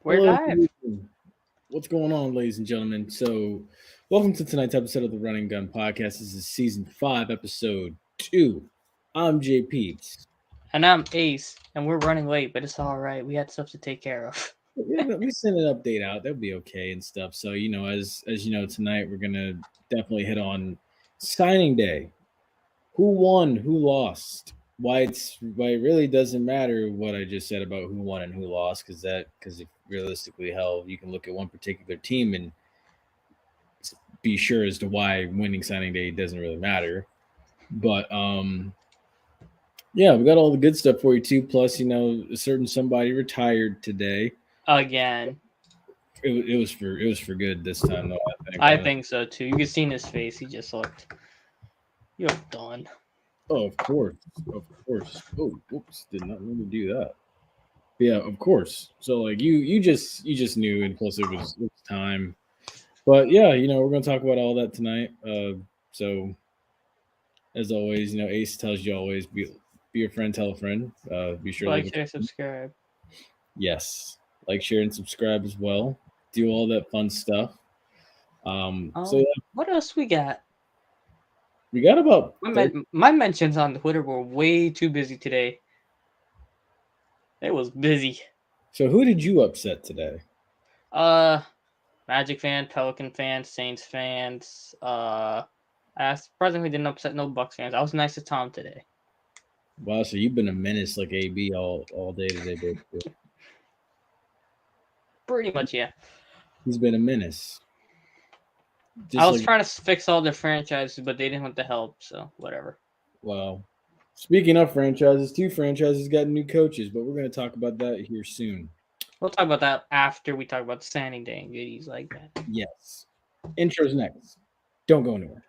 We're Hello, live. what's going on, ladies and gentlemen? Welcome to tonight's episode of the Running Gun Podcast. This is season 5, episode 2. I'm JPeeps. And I'm Ace, and we're running late, but it's all right. We had stuff to take care of. Yeah, we sent an update out. That'll be okay and stuff. So, as you know, tonight we're gonna definitely hit on signing day. Who won? Who lost? Why it really doesn't matter what I just said about who won and who lost, because if realistically, hell, you can look at one particular team and be sure as to why winning signing day doesn't really matter. But yeah, we got all the good stuff for you too. Plus, a certain somebody retired today. Again. It was for good this time though. I think. I think so too. You can see in his face, he just looked. You're done. Oh, of course. Oh, whoops! Did not mean to do that. But yeah, of course. So like you just knew, and plus it was time. But yeah, we're gonna talk about all that tonight. So as always, Ace tells you always be a friend, tell a friend. Be sure to Like, leave share, a subscribe. yes, like, share, and subscribe as well. Do all that fun stuff. So yeah, What else we got? we got about My, 30. my mentions on Twitter were way too busy today. It was busy. So who did you upset today? Uh, Magic fan, Pelican fans, Saints fans. I surprisingly didn't upset no Bucks fans. I was nice to Tom today. Wow, so you've been a menace like AB all day today, baby. Pretty much, yeah. He's been a menace. I Just was like trying to fix all their franchises, but they didn't want the help, so whatever. wow. Speaking of franchises, 2 franchises got new coaches, but we're going to talk about that here soon. We'll talk about that after we talk about the signing day and goodies like that. Yes. Intros next. Don't go anywhere.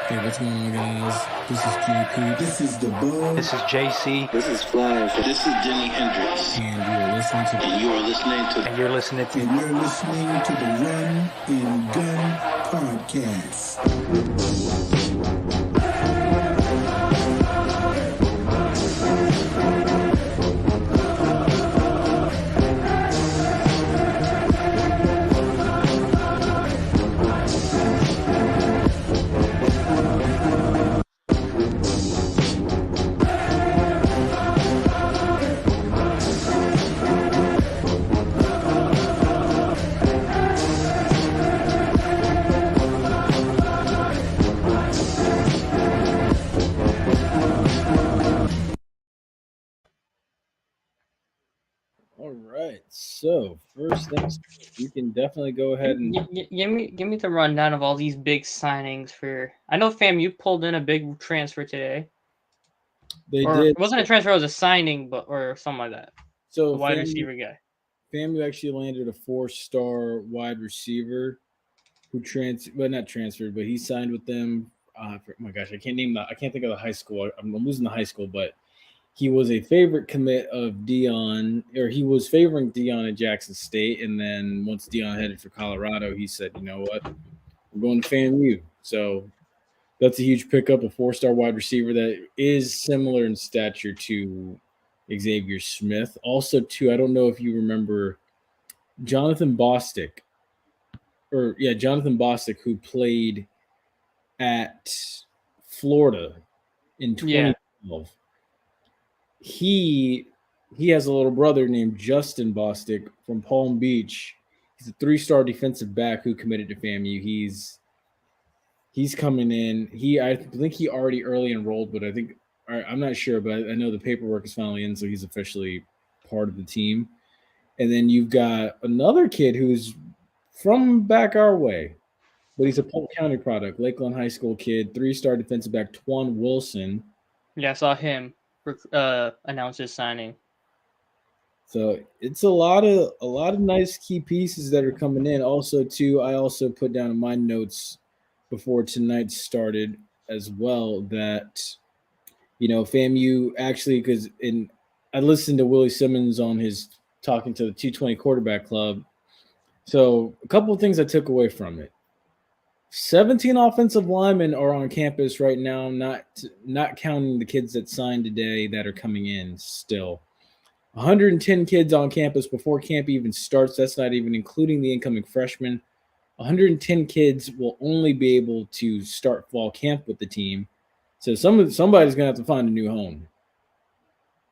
Hey, what's going on, guys? This is JP. This is the Bug. This is JC. This is Flash. This is Jimi Hendrix. And you are listening to And you are listening to And you're listening to And you're listening to the Run and Gun Podcast. All right. So first things first, we can definitely go ahead and Give me the rundown of all these big signings for. I know, fam, you pulled in a big transfer today. they Or did. it wasn't a transfer; it was a signing, but or something like that. So A wide FAMU receiver guy. FAMU actually landed a 4-star wide receiver who not transferred, but he signed with them. Oh my gosh, I can't think of the high school. I'm losing the high school, but he was a favorite commit of Dion, or he was favoring Dion at Jackson State, and then once Dion headed for Colorado, he said, "You know what? I'm going to FAMU." So that's a huge pickup, a 4-star wide receiver that is similar in stature to Xavier Smith. Also, too, I don't know if you remember Jonathan Bostic, Jonathan Bostic, who played at Florida in Yeah. 2012. He has a little brother named Justin Bostic from Palm Beach. He's a 3-star defensive back who committed to FAMU. He's coming in. I think he already early enrolled, but I'm not sure, but I know the paperwork is finally in, so he's officially part of the team. And then you've got another kid who's from back our way, but he's a Polk County product, Lakeland High School kid, 3-star defensive back Twan Wilson. Yeah, I saw him announce his signing. So it's a lot of nice key pieces that are coming in. Also, too, I also put down in my notes before tonight started as well that FAMU actually, because I listened to Willie Simmons on his talking to the 220 quarterback club. So a couple of things I took away from it. 17 offensive linemen are on campus right now, not counting the kids that signed today that are coming in still. 110 kids on campus before camp even starts. That's not even including the incoming freshmen. 110 kids will only be able to start fall camp with the team. So somebody's gonna have to find a new home.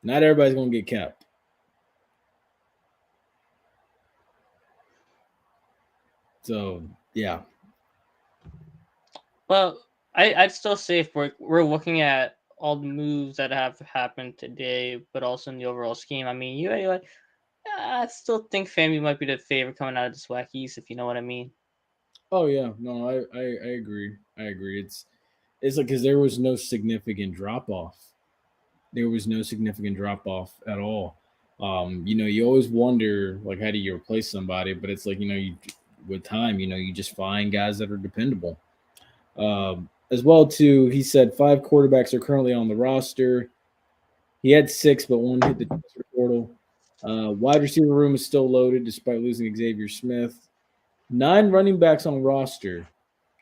Not everybody's gonna get kept. So yeah. Well, I'd still say if we're looking at all the moves that have happened today, but also in the overall scheme. I mean, I still think FAMU might be the favorite coming out of this WAC East, if you know what I mean. Oh yeah. No, I agree. I agree. It's like because there was no significant drop off. There was no significant drop off at all. You always wonder like how do you replace somebody, but it's like you with time, you just find guys that are dependable. As well, too, he said 5 quarterbacks are currently on the roster. He had 6, but one hit the transfer portal. Wide receiver room is still loaded despite losing Xavier Smith. 9 running backs on roster.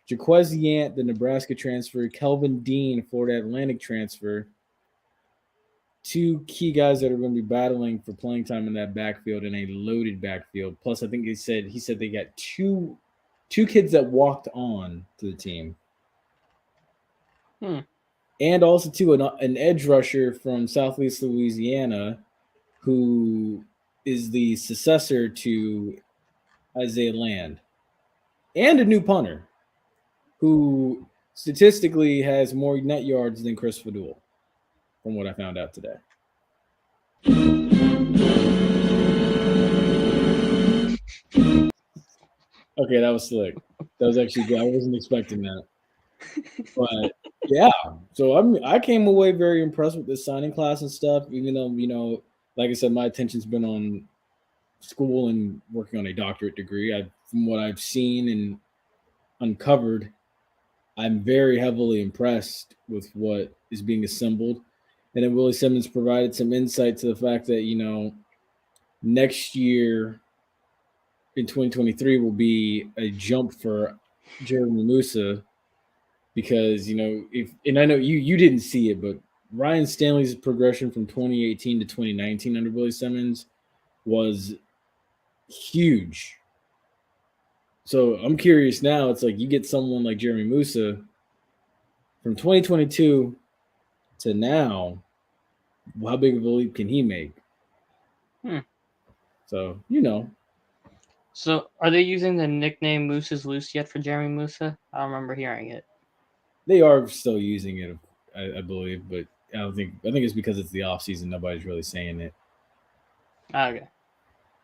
Jaquez Yant, the Nebraska transfer. Kelvin Dean, Florida Atlantic transfer. 2 key guys that are going to be battling for playing time in that backfield in a loaded backfield. Plus, I think he said they got two kids that walked on to the team. And also too an edge rusher from Southeast Louisiana, who is the successor to Isaiah Land, and a new punter who statistically has more net yards than Chris Fadul, from what I found out today. Okay, that was slick. That was actually good. I wasn't expecting that. But yeah, so I came away very impressed with this signing class and stuff. Even though like I said, my attention's been on school and working on a doctorate degree. From what I've seen and uncovered, I'm very heavily impressed with what is being assembled. And then Willie Simmons provided some insight to the fact that next year in 2023 will be a jump for Jeremy Musa because if and I know you didn't see it, but Ryan Stanley's progression from 2018 to 2019 under Willie Simmons was huge. So I'm curious now. It's like you get someone like Jeremy Musa from 2022 to now. How big of a leap can he make? So So, are they using the nickname Moose is Loose yet for Jeremy Musa? I don't remember hearing it. they are still using it, I believe, but I don't think. I think it's because it's the off season. Nobody's really saying it. Okay.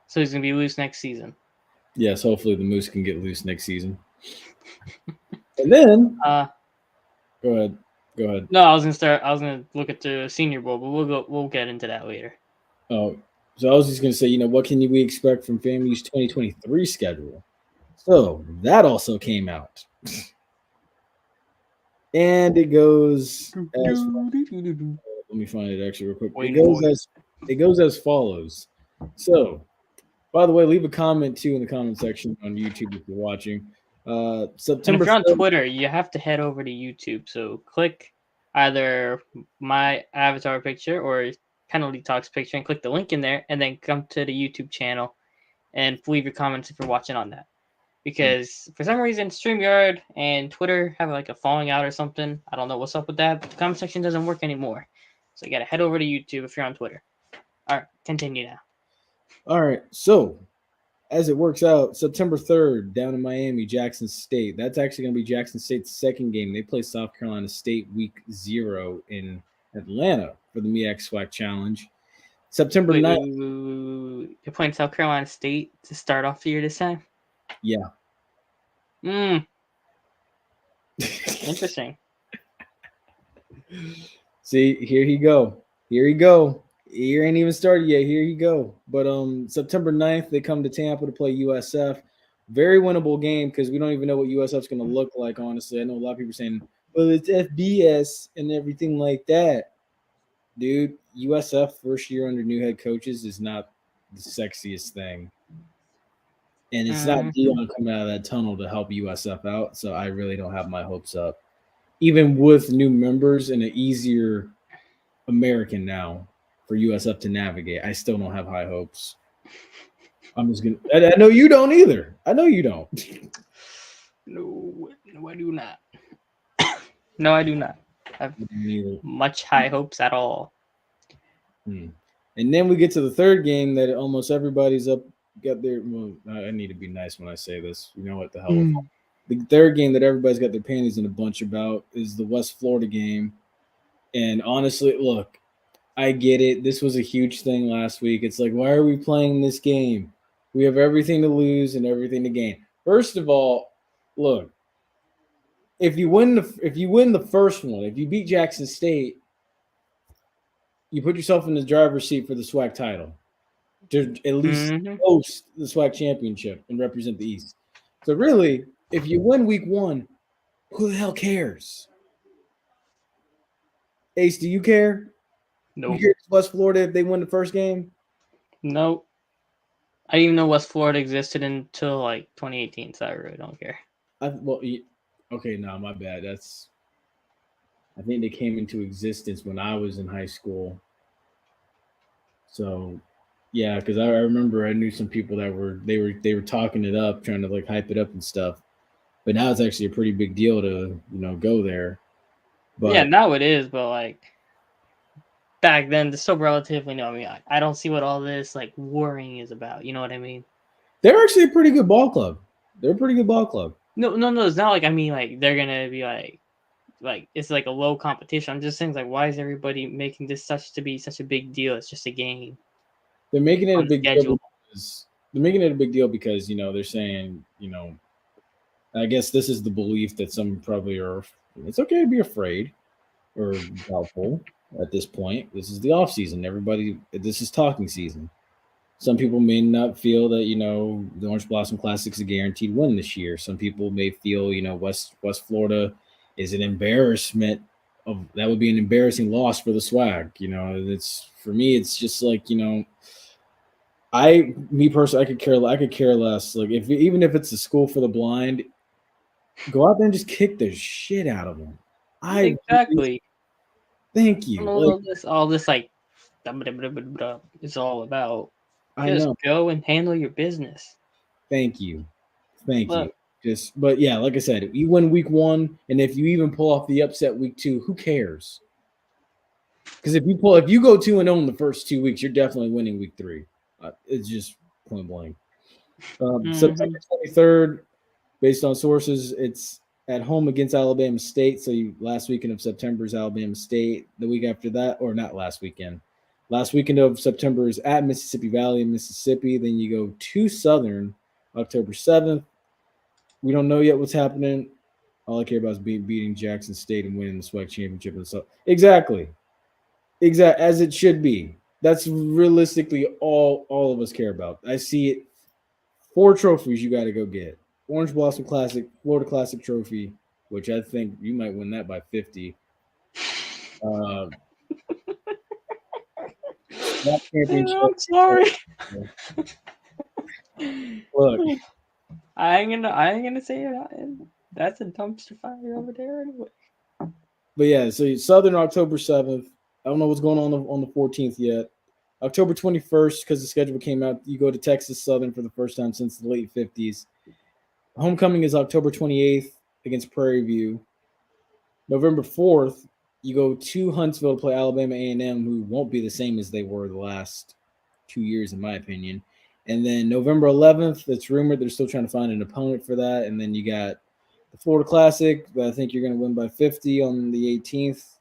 So he's gonna be loose next season. Yes, hopefully the Moose can get loose next season. And then, go ahead. Go ahead. No, I was gonna look at the Senior Bowl, but we'll get into that later. Oh, so I was just gonna say, what can we expect from FAMU's 2023 schedule? So that also came out, and it goes as. Let me find it actually real quick. It goes as follows. So, by the way, leave a comment too in the comment section on YouTube if you're watching. And September. if you're on Twitter, you have to head over to YouTube. So click either my avatar picture or Penalty Talks picture and click the link in there, and then come to the YouTube channel and leave your comments if you're watching on that. Because for some reason, StreamYard and Twitter have like a falling out or something. I don't know what's up with that, but the comment section doesn't work anymore. So you gotta head over to YouTube if you're on Twitter. All right, continue now. All right, so as it works out, September 3rd, down in Miami, Jackson State. That's actually going to be Jackson State's second game. They play South Carolina State week 0 in Atlanta for the MEAC SWAC Challenge. September 9th. You're playing South Carolina State to start off the year this time? Yeah. Interesting. See, here he go. Here he go. Year ain't even started yet. Here you go. But September 9th, they come to Tampa to play USF. Very winnable game because we don't even know what USF's going to look like, honestly. I know a lot of people saying, well, it's FBS and everything like that. Dude, USF first year under new head coaches is not the sexiest thing. and it's not Mhm. Dion coming out of that tunnel to help USF out. So I really don't have my hopes up, even with new members and an easier American now for USF to navigate. I still don't have high hopes. I'm just gonna. I know you don't either. I know you don't. No, no, I do not. No, I do not have Neither. much high hopes at all. Hmm. And then we get to the third game that almost everybody's up got their. Well, I need to be nice when I say this. You know what the hell? Mm. The third game that everybody's got their panties in a bunch about is the West Florida game. And honestly, look, I get it. This was a huge thing last week. It's like, why are we playing this game? We have everything to lose and everything to gain. First of all, look, if you win the first one, if you beat Jackson State, you put yourself in the driver's seat for the SWAC title to at least Mhm. host the SWAC championship and represent the East. So really, if you win week one, who the hell cares? Ace, do you care? You Nope. care if West Florida if they win the first game? Nope. I didn't even know West Florida existed until like 2018, so I really don't care. Okay, no, my bad. I think they came into existence when I was in high school. So yeah, because I remember I knew some people that were talking it up, trying to like hype it up and stuff. But now it's actually a pretty big deal to go there. Yeah, But now it is, but like back then, it's still relatively new. I mean, I don't see what all this like worrying is about. You know what I mean? they're actually a pretty good ball club. They're a pretty good ball club. No, no, no. It's not like I mean like they're gonna be like it's like a low competition. I'm just saying like why is everybody making this such a big deal? It's just a game They're making it a on the big deal schedule. because they're saying I guess this is the belief that some probably are. It's okay to be afraid or doubtful at this point. This is the off season. Everybody, this is talking season. Some people may not feel that the Orange Blossom Classic is a guaranteed win this year. Some people may feel West Florida is an embarrassment. Of that would be an embarrassing loss for the swag. It's for me. It's just like me personally, I could care less. Like even if it's a school for the blind, go out there and just kick the shit out of them. I really Exactly. thank I don't you. know what Like all this like is all about. I Just know. go and handle your business. Thank you. Thank you. Look, But yeah, like I said, you win week one, and if you even pull off the upset week two, who cares? Because if you go 2-0 in the first 2 weeks, you're definitely winning week three. It's just point blank. September mhm. 23rd, based on sources, it's at home against Alabama State. So last weekend of September is Alabama State. The week after that, or not last weekend. Last weekend of September is at Mississippi Valley in Mississippi. Then you go to Southern, October 7th. We don't know yet what's happening. All I care about is beating Jackson State and winning the SWAC championship. And so exactly, as it should be. That's realistically all of us care about. I see it. 4 trophies you got to go get. Orange Blossom Classic, Florida Classic trophy, which I think you might win that by 50. Uh, SWAC championship. I'm sorry. Look, I ain't gonna say it. That's a dumpster fire over there anyway. but yeah, so Southern October 7th. I don't know what's going on the 14th yet. October 21st, because the schedule came out, you go to Texas Southern for the first time since the late 50s. Homecoming is October 28th against Prairie View. November 4th, you go to Huntsville to play Alabama A&M, who won't be the same as they were the last 2 years, in my opinion. And then November 11th, it's rumored they're still trying to find an opponent for that. And then you got the Florida Classic that I think you're going to win by 50 on the 18th.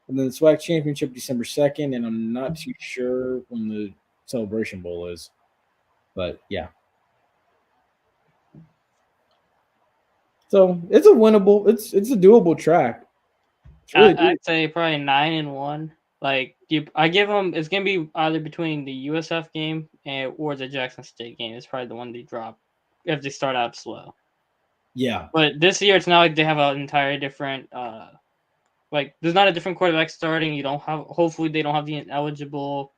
And then the SWAC Championship December 2nd. And I'm not too sure when the Celebration Bowl is. But yeah. So it's a winnable, it's a doable track. It's really I'd say probably 9-1. Like I give them. It's gonna be either between the USF game or the Jackson State game. It's probably the one they drop if they start out slow. yeah. But this year, it's not like they have an entire different. Like there's not a different quarterback starting. You don't have. Hopefully, they don't have the ineligible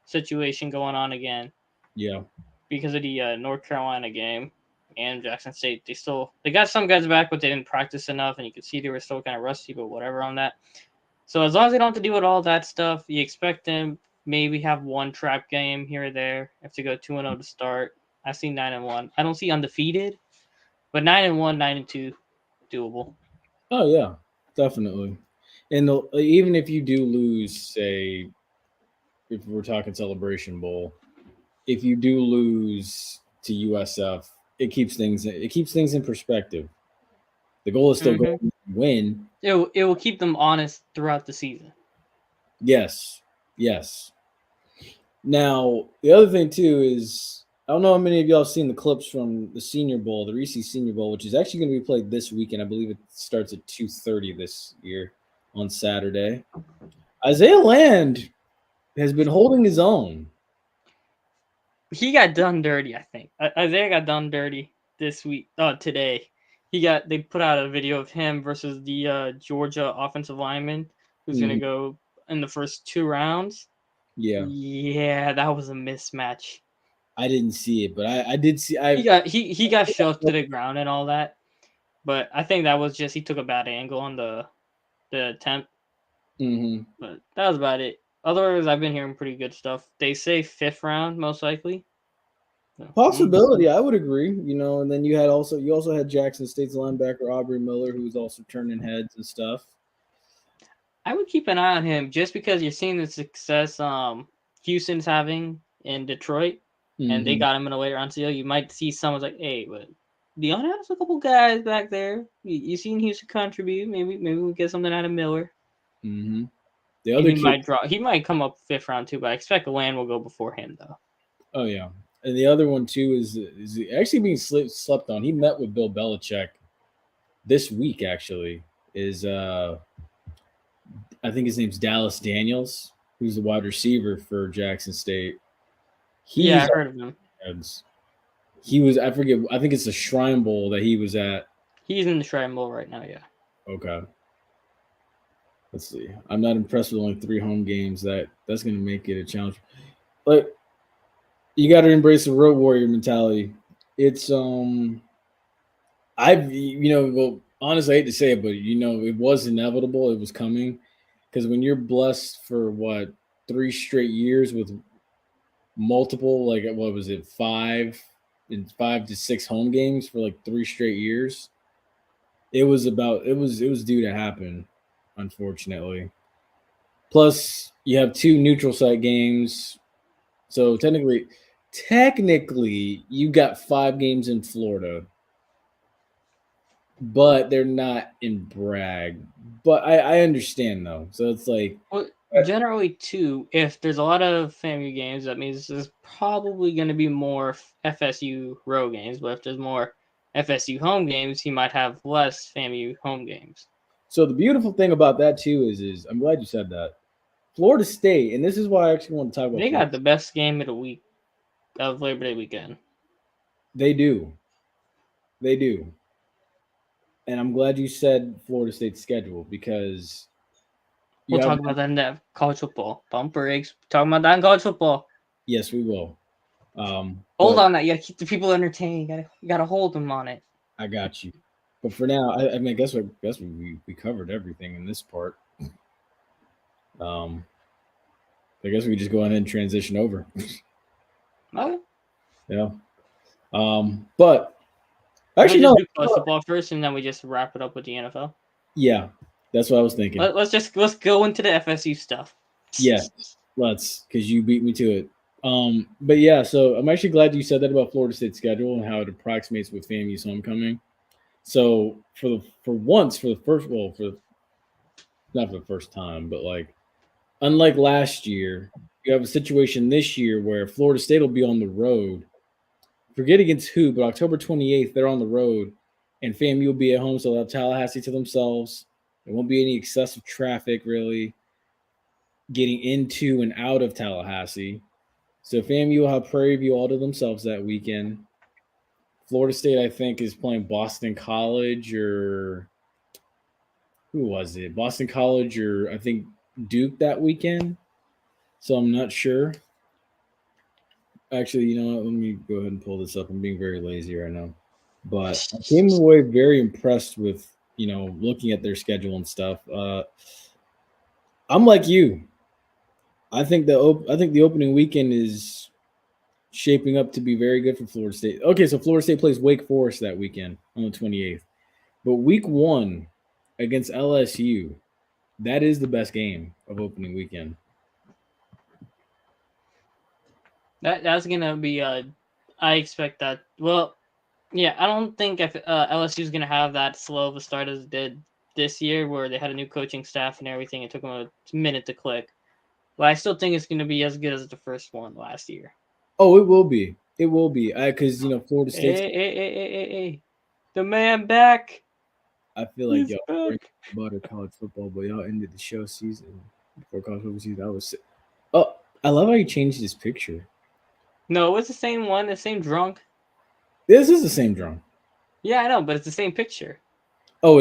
situation going on again Yeah. because of the North Carolina game. and Jackson State. They got some guys back, but they didn't practice enough, and you could see they were still kind of rusty. But whatever on that. So as long as they don't have to deal with all that stuff, you expect them maybe have one trap game here or there. If they go 2-0 to start, I see 9-1. I don't see undefeated, but 9-1, 9-2, doable. Oh yeah, definitely. And even if you do lose, say, if we're talking Celebration Bowl, if you do lose to USF, it keeps things in perspective. The goal is still Mm-hmm. going to win. It will keep them honest throughout the season. Yes, yes. Now the other thing too is I don't know how many of y'all have seen the clips from the Senior Bowl, the Reese Senior Bowl, which is actually going to be played this weekend. I believe it starts at 2:30 this year on Saturday. Isaiah Land has been holding his own. He got done dirty, I think. Isaiah got done dirty this week. Today. They put out a video of him versus the Georgia offensive lineman who's gonna Mhm. go in the first 2 rounds. Yeah, Yeah, that was a mismatch. I didn't see it, but I did see. He got shoved to the ground and all that. But I think that was just he took a bad angle on the attempt. Mhm. But that was about it. Otherwise, I've been hearing pretty good stuff. They say 5th round most likely. So, Possibility, I would agree. And then you also had Jackson State's linebacker Aubrey Miller, who was also turning heads and stuff. I would keep an eye on him just because you're seeing the success Houston's having in Detroit, and they Hmm. got him in a later round deal. You might see someone's like, hey, but Dion has a couple guys back there. You seen Houston contribute? Maybe we get something out of Miller. Hmm. The And other he kid, might draw. He might come up 5th round too, but I expect Land will go before him though. oh yeah, and the other one too is actually being slept on. He met with Bill Belichick this week. Actually, is I think his name's Dallas Daniels, who's the wide receiver for Jackson State. Yeah, I He's heard of him. he was I forget. I think it's the Shrine Bowl that he was at. He's in the Shrine Bowl right now. Yeah. Okay. Let's see. I'm not impressed with only 3 home games. That's going to make it a challenge. But you got to embrace the road warrior mentality. It's well, honestly, I hate to say it, but it was inevitable. It was coming because when you're blessed for 3 straight years with multiple, like what was it, 5 to 6 home games for like 3 straight years, it was due to happen, unfortunately. Plus, you have 2 neutral site games. So technically, you got 5 games in Florida, but they're not in Bragg. But I understand though. So it's like, Well, generally too, if there's a lot of FAMU games, that means there's probably going to be more FSU road games. But if there's more FSU home games, he might have less FAMU home games. so the beautiful thing about that too is I'm glad you said that. Florida State, and this is why I actually want to talk about They Florida. got the best game of the week of Labor Day weekend. They do. They do. And I'm glad you said Florida State's schedule because you We'll have talk about that in that college football. Bumper eggs. Talking about that in college football. yes, we will. Hold But on, that you gotta keep the people entertained. You gotta hold them on it. I got you. But for now, I mean, I guess we covered everything in this part. Um, I guess we just go ahead and transition over. Okay. Yeah. But Can we actually, just no. do college football first, and then we just wrap it up with the NFL? Yeah, that's what I was thinking. Let's go into the FSU stuff. Yeah, let's because you beat me to it. But yeah, so I'm actually glad you said that about Florida State's schedule and how it approximates with FAMU's homecoming. So for once, for the first, well, for not for the first time, but like unlike last year, you have a situation this year where Florida State will be on the road. Forget against who, but October 28th, they're on the road, and FAMU will be at home, so they'll have Tallahassee to themselves. There won't be any excessive traffic really getting into and out of Tallahassee. So FAMU will have Prairie View all to themselves that weekend. Florida State, I think, is playing Boston College or who was it? Boston College or I think Duke that weekend. So I'm not sure. Actually, you know what? Let me go ahead and pull this up. I'm being very lazy right now. But I came away very impressed with looking at their schedule and stuff. I'm like you. I think the opening weekend is shaping up to be very good for Florida State. Okay, so Florida State plays Wake Forest that weekend on the 28th. But week 1 against LSU, that is the best game of opening weekend. That's gonna be I expect that. Well, yeah, I don't think if LSU is gonna have that slow of a start as it did this year, where they had a new coaching staff and everything. It took them a minute to click. But I still think it's gonna be as good as the first one last year. Oh, it will be. It will be. Because Florida State's. Hey, the man back. I feel like He's y'all bring back. butter college football, but y'all ended the show season before college football season. I was sick. Oh, I love how you changed his picture. No, it's the same one, the same drunk. This is the same drum. Yeah, I know, but it's the same picture. Oh,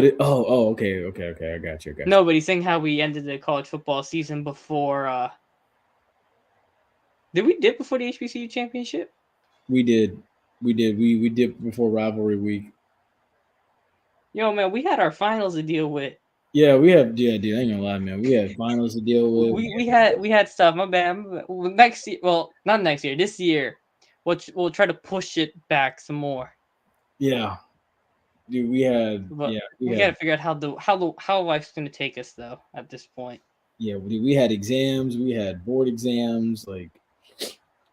okay. I got you. No, but he's saying how we ended the college football season before. Did we dip before the HBCU championship? We did. We did before rivalry week. Yo, man, we had our finals to deal with. Yeah, we have. Yeah, dude, I ain't gonna lie, man. We had finals to deal with. We had stuff. My bad. Next year, well, not next year. This year, we'll try to push it back some more. Yeah, dude, we had. But Yeah, we gotta figure out how life's gonna take us though. At this point, yeah. We had exams. We had board exams. Like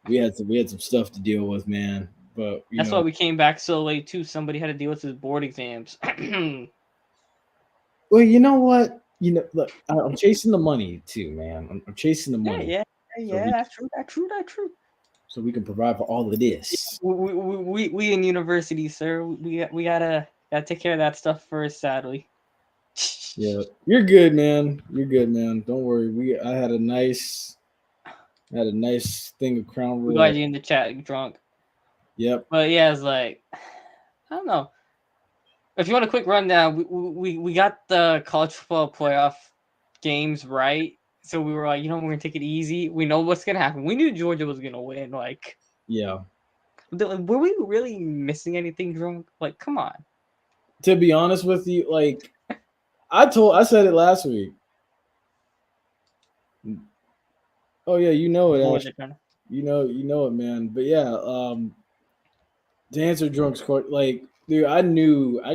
we had some stuff to deal with, man. But that's why we came back so late too. Somebody had to deal with his board exams. well, you know what? Look, I'm chasing the money too, man. I'm chasing the money. So we That's true. so we can provide for all of this. We in university, sir. We gotta take care of that stuff first. Sadly. Yeah, you're good, man. You're good, man. Don't worry. I had a nice thing of Crown We got Royal. you in the chat drunk. Yep. But yeah, it's like I don't know. If you want a quick rundown, we got the college football playoff games right. So we were like, we're gonna take it easy. We know what's gonna happen. We knew Georgia was gonna win. Like, Yeah. were we really missing anything drunk? Like, come on. To be honest with you, like I said it last week. Oh yeah, you know it, What Ash. was it kind of? You know it, man. But yeah, to answer Drunk's court, like, dude, I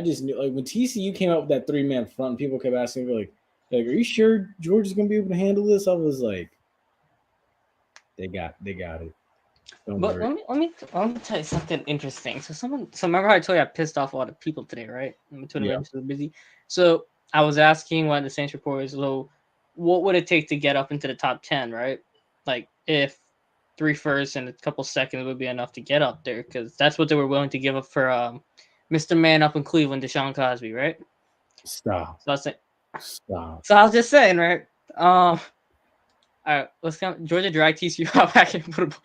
just knew, like, when TCU came out with that 3-man front, and people kept asking me, like, are you sure Georgia's gonna be able to handle this? I was like, they got it. Don't But worry. let me tell you something interesting. So remember how I told you I pissed off a lot of people today, right? Twitter Yeah. was so busy. So I was asking one of the Saints reporters, so what would it take to get up into the top 10, right? Like if 3 firsts and a couple seconds would be enough to get up there, because that's what they were willing to give up for Mr. Man up in Cleveland, Deshaun Cosby, right? Stop. So I was saying, Stop. so I was just saying, right? All right, let's go. Georgia drag TCU out back and put a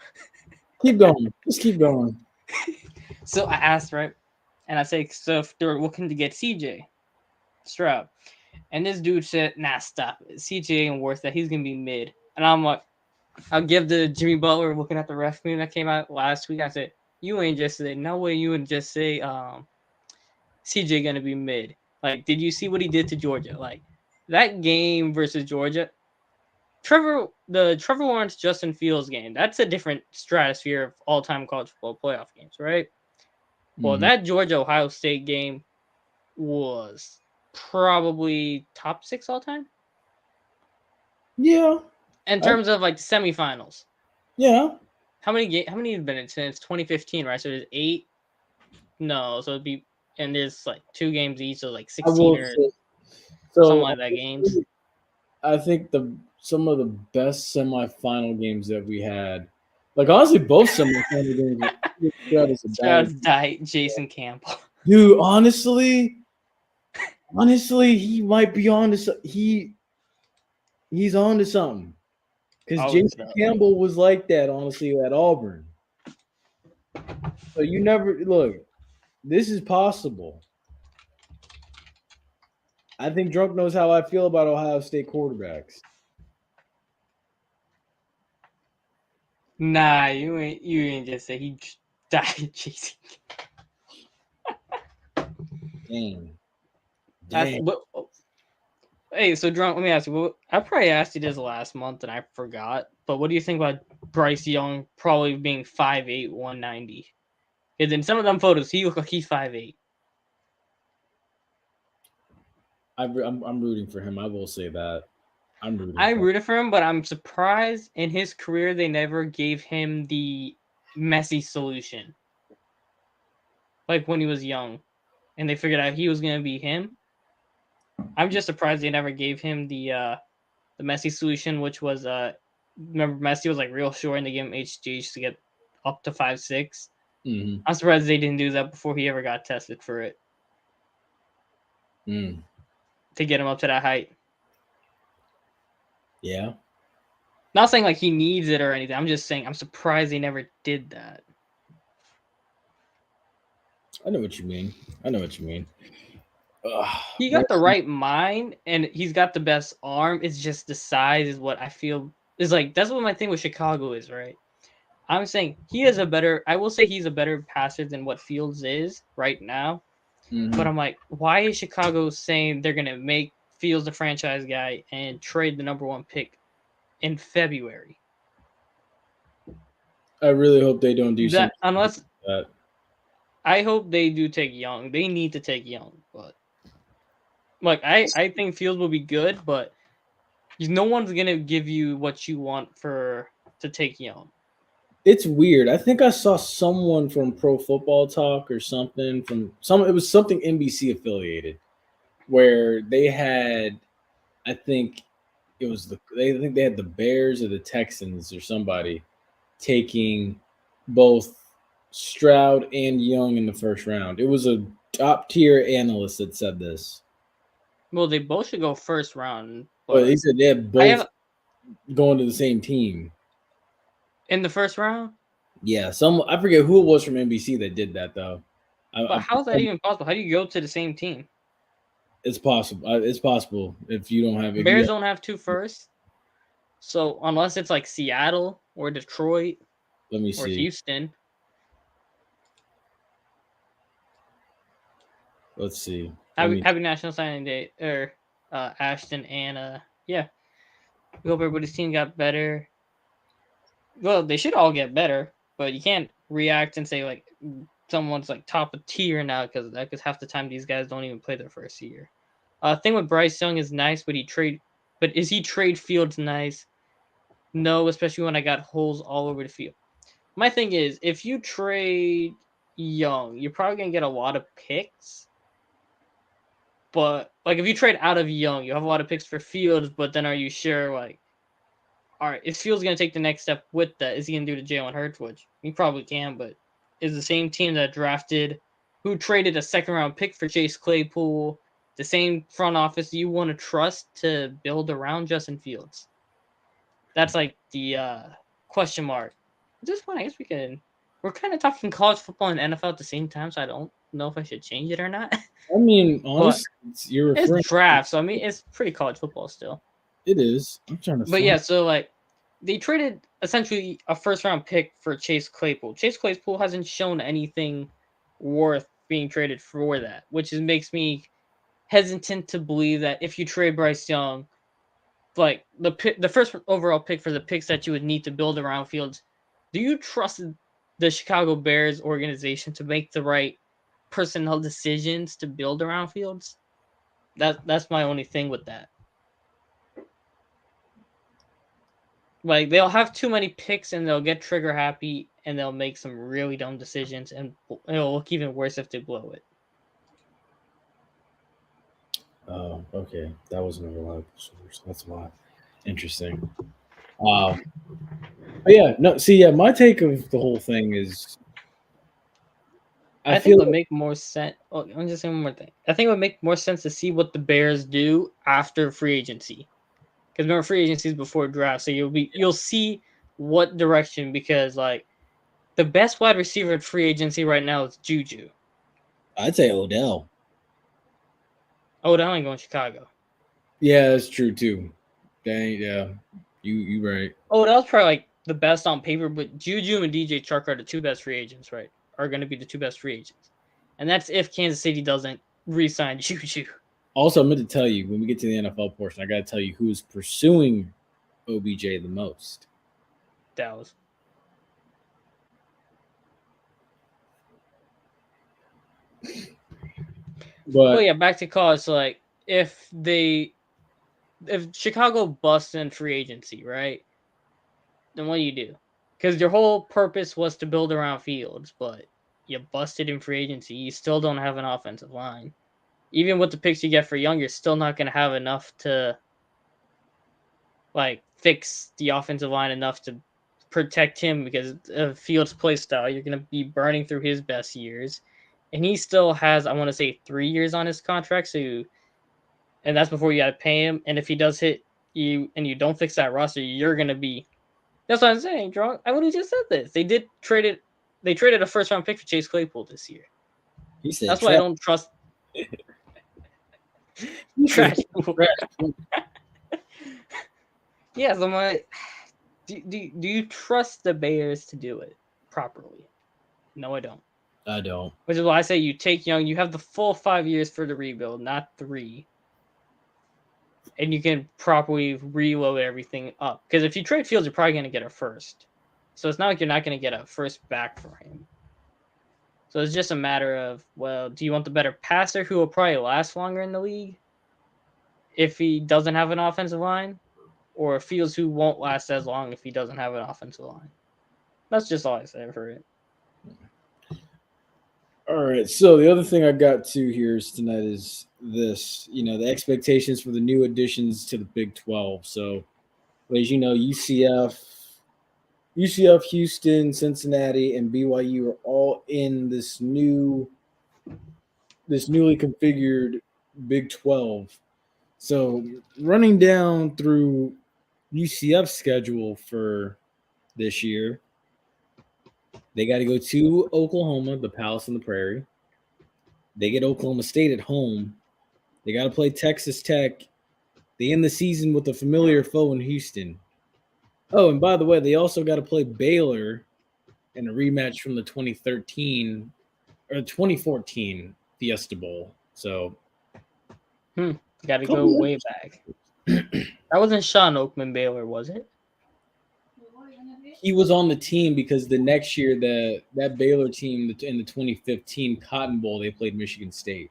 Keep going. Just keep going. So I asked, right? And I say, so if they're looking to get CJ Stroud. And this dude said, nah, stop it. CJ ain't worth that. He's going to be mid. And I'm like, I'll give the Jimmy Butler looking at the ref meme that came out last week. I said, you ain't just say, no way you would just say CJ going to be mid. Like, did you see what he did to Georgia? Like, that game versus Georgia, the Trevor Lawrence Justin Fields game, that's a different stratosphere of all-time college football playoff games, right? Well, Mhm. that Georgia Ohio State game was probably top 6 all time Yeah. in I, terms of like the semifinals. yeah. How many have been in since 2015, right? So there's 8. No, so it'd be and there's like 2 games each, so like I 16 will or say something so. like that games. I think some of the best semifinal games that we had, like honestly, both semifinal games. Stroud is a Stroud's bad diet, Jason Campbell. dude. Honestly, he might be on to he's on to something. Because Always Jason though. Campbell was like that, honestly, at Auburn. So you never look. This is possible. I think Drunk knows how I feel about Ohio State quarterbacks. Nah, you ain't just say he died, Jason. Dang. That's Dang. what. Hey, so Drunk, let me ask you. I probably asked you this last month and I forgot. But what do you think about Bryce Young probably being 5'8", 190? Because in some of them photos, he looks like he's 5'8". I'm rooting for him. I will say that. I'm rooting I for him. rooted for him, but I'm surprised in his career they never gave him the Messi solution. Like when he was young, and they figured out he was gonna be him. I'm just surprised they never gave him the Messi solution, which was remember Messi was like real short and they gave him HGH to get up to 5'6". Mm-hmm. I'm surprised they didn't do that before he ever got tested for it Mm. to get him up to that height. Yeah. Not saying like he needs it or anything. I'm just saying I'm surprised they never did that. I know what you mean. I know what you mean. Ugh, He got the right mind and he's got the best arm. It's just the size is what I feel is like. That's what my thing with Chicago is, right? I'm saying he is a better. I will say he's a better passer than what Fields is right now. mhm. But I'm like, why is Chicago saying they're gonna make Fields the franchise guy and trade the number 1 pick in February? I really hope they don't do That something unless like that. I hope they do take Young. They need to take Young, but like I think Fields will be good, but no one's gonna give you what you want for to take Young. It's weird. I think I saw someone from Pro Football Talk or something from some. It was something NBC affiliated where they had. I think it was I think they had the Bears or the Texans or somebody taking both Stroud and Young in the first round. It was a top tier analyst that said this. Well, they both should go first round, But he but said they had I both have going to the same team. in the first round. Yeah, some I forget who it was from NBC that did that though. But how is that even possible? How do you go to the same team? It's possible. It's possible if you don't have if you Bears don't have 2 firsts, so unless it's like Seattle or Detroit let me or see. Houston, Let's see. Let me happy National Signing Day or Ashton and yeah. We hope everybody's team got better. Well, they should all get better, but you can't react and say like someone's like top of tier now because of that. Because half the time these guys don't even play their first year. Thing with Bryce Young is nice, but is he trade Fields nice? No, especially when I got holes all over the field. My thing is, if you trade Young, you're probably gonna get a lot of picks. But like if you trade out of Young, you have a lot of picks for Fields. But then are you sure like all right, if Fields going to take the next step with that, is he going to do to Jalen Hurts? Which he probably can, but is the same team that who traded a second round pick for Chase Claypool, the same front office you want to trust to build around Justin Fields? That's like the question mark. At this point, I guess we're kind of talking college football and NFL at the same time, so I don't know if I should change it or not. I mean, But honestly, you're it's referring. draft, so I mean, it's pretty college football still. It is. I'm trying to But find. yeah, so like they traded essentially a first round pick for Chase Claypool. Chase Claypool hasn't shown anything worth being traded for that, which makes me hesitant to believe that if you trade Bryce Young, like the first overall pick for the picks that you would need to build around Fields, do you trust the Chicago Bears organization to make the right personnel decisions to build around Fields? That's my only thing with that. Like they'll have too many picks and they'll get trigger happy and they'll make some really dumb decisions and it'll look even worse if they blow it. Oh, okay. That wasn't a reliable source. That's why. Interesting. But yeah, no. See, yeah, my take of the whole thing is, I I think it feel would make more sense. Oh, I'm just saying one more thing. I think it would make more sense to see what the Bears do after free agency. Because remember, free agency is before draft, so you'll see what direction. Because like the best wide receiver at free agency right now is Juju. I'd say Odell. Oh, that ain't going to Chicago. Yeah, that's true too. Dang, yeah, you right. Oh, that was probably like the best on paper, but Juju and DJ Chark are the 2 best free agents, right? Are going to be the 2 best free agents, and that's if Kansas City doesn't re-sign Juju. Also, I meant to tell you when we get to the NFL portion, I got to tell you who is pursuing OBJ the most. Dallas. But Yeah, back to college. So, like, if Chicago busts in free agency, right? Then what do you do? Because your whole purpose was to build around Fields, but you busted in free agency. You still don't have an offensive line. Even with the picks you get for Young, you're still not going to have enough to like fix the offensive line enough to protect him because of Fields' play style. You're going to be burning through his best years, and he still has, I want to say, 3 years on his contract. And that's before you got to pay him. And if he does hit you and you don't fix that roster, you're going to be. That's what I'm saying, Drunk. I would have just said this. They traded a first round pick for Chase Claypool this year. he said, That's why I don't trust trash. Yeah, so do you trust the Bears to do it properly? No, I don't. I don't. Which is why I say you take Young. You have the full 5 years for the rebuild, not 3. And you can properly reload everything up. Because if you trade Fields, you're probably going to get a first. So it's not like you're not going to get a first back for him. So it's just a matter of, well, do you want the better passer who will probably last longer in the league if he doesn't have an offensive line? Or Fields who won't last as long if he doesn't have an offensive line? That's just all I say for it. All right. So the other thing I got to here is tonight is this, the expectations for the new additions to the Big 12. So, as you know, UCF, Houston, Cincinnati, and BYU are all in this newly configured Big 12. So running down through UCF's schedule for this year, they got to go to Oklahoma, the Palace on the Prairie. They get Oklahoma State at home. They got to play Texas Tech. They end the season with a familiar foe in Houston. Oh, and by the way, they also got to play Baylor in a rematch from the 2013 or 2014 Fiesta Bowl. So, got to go way back. That wasn't Sean Oakman Baylor, was it? He was on the team because the next year that Baylor team in the 2015 Cotton Bowl they played Michigan State.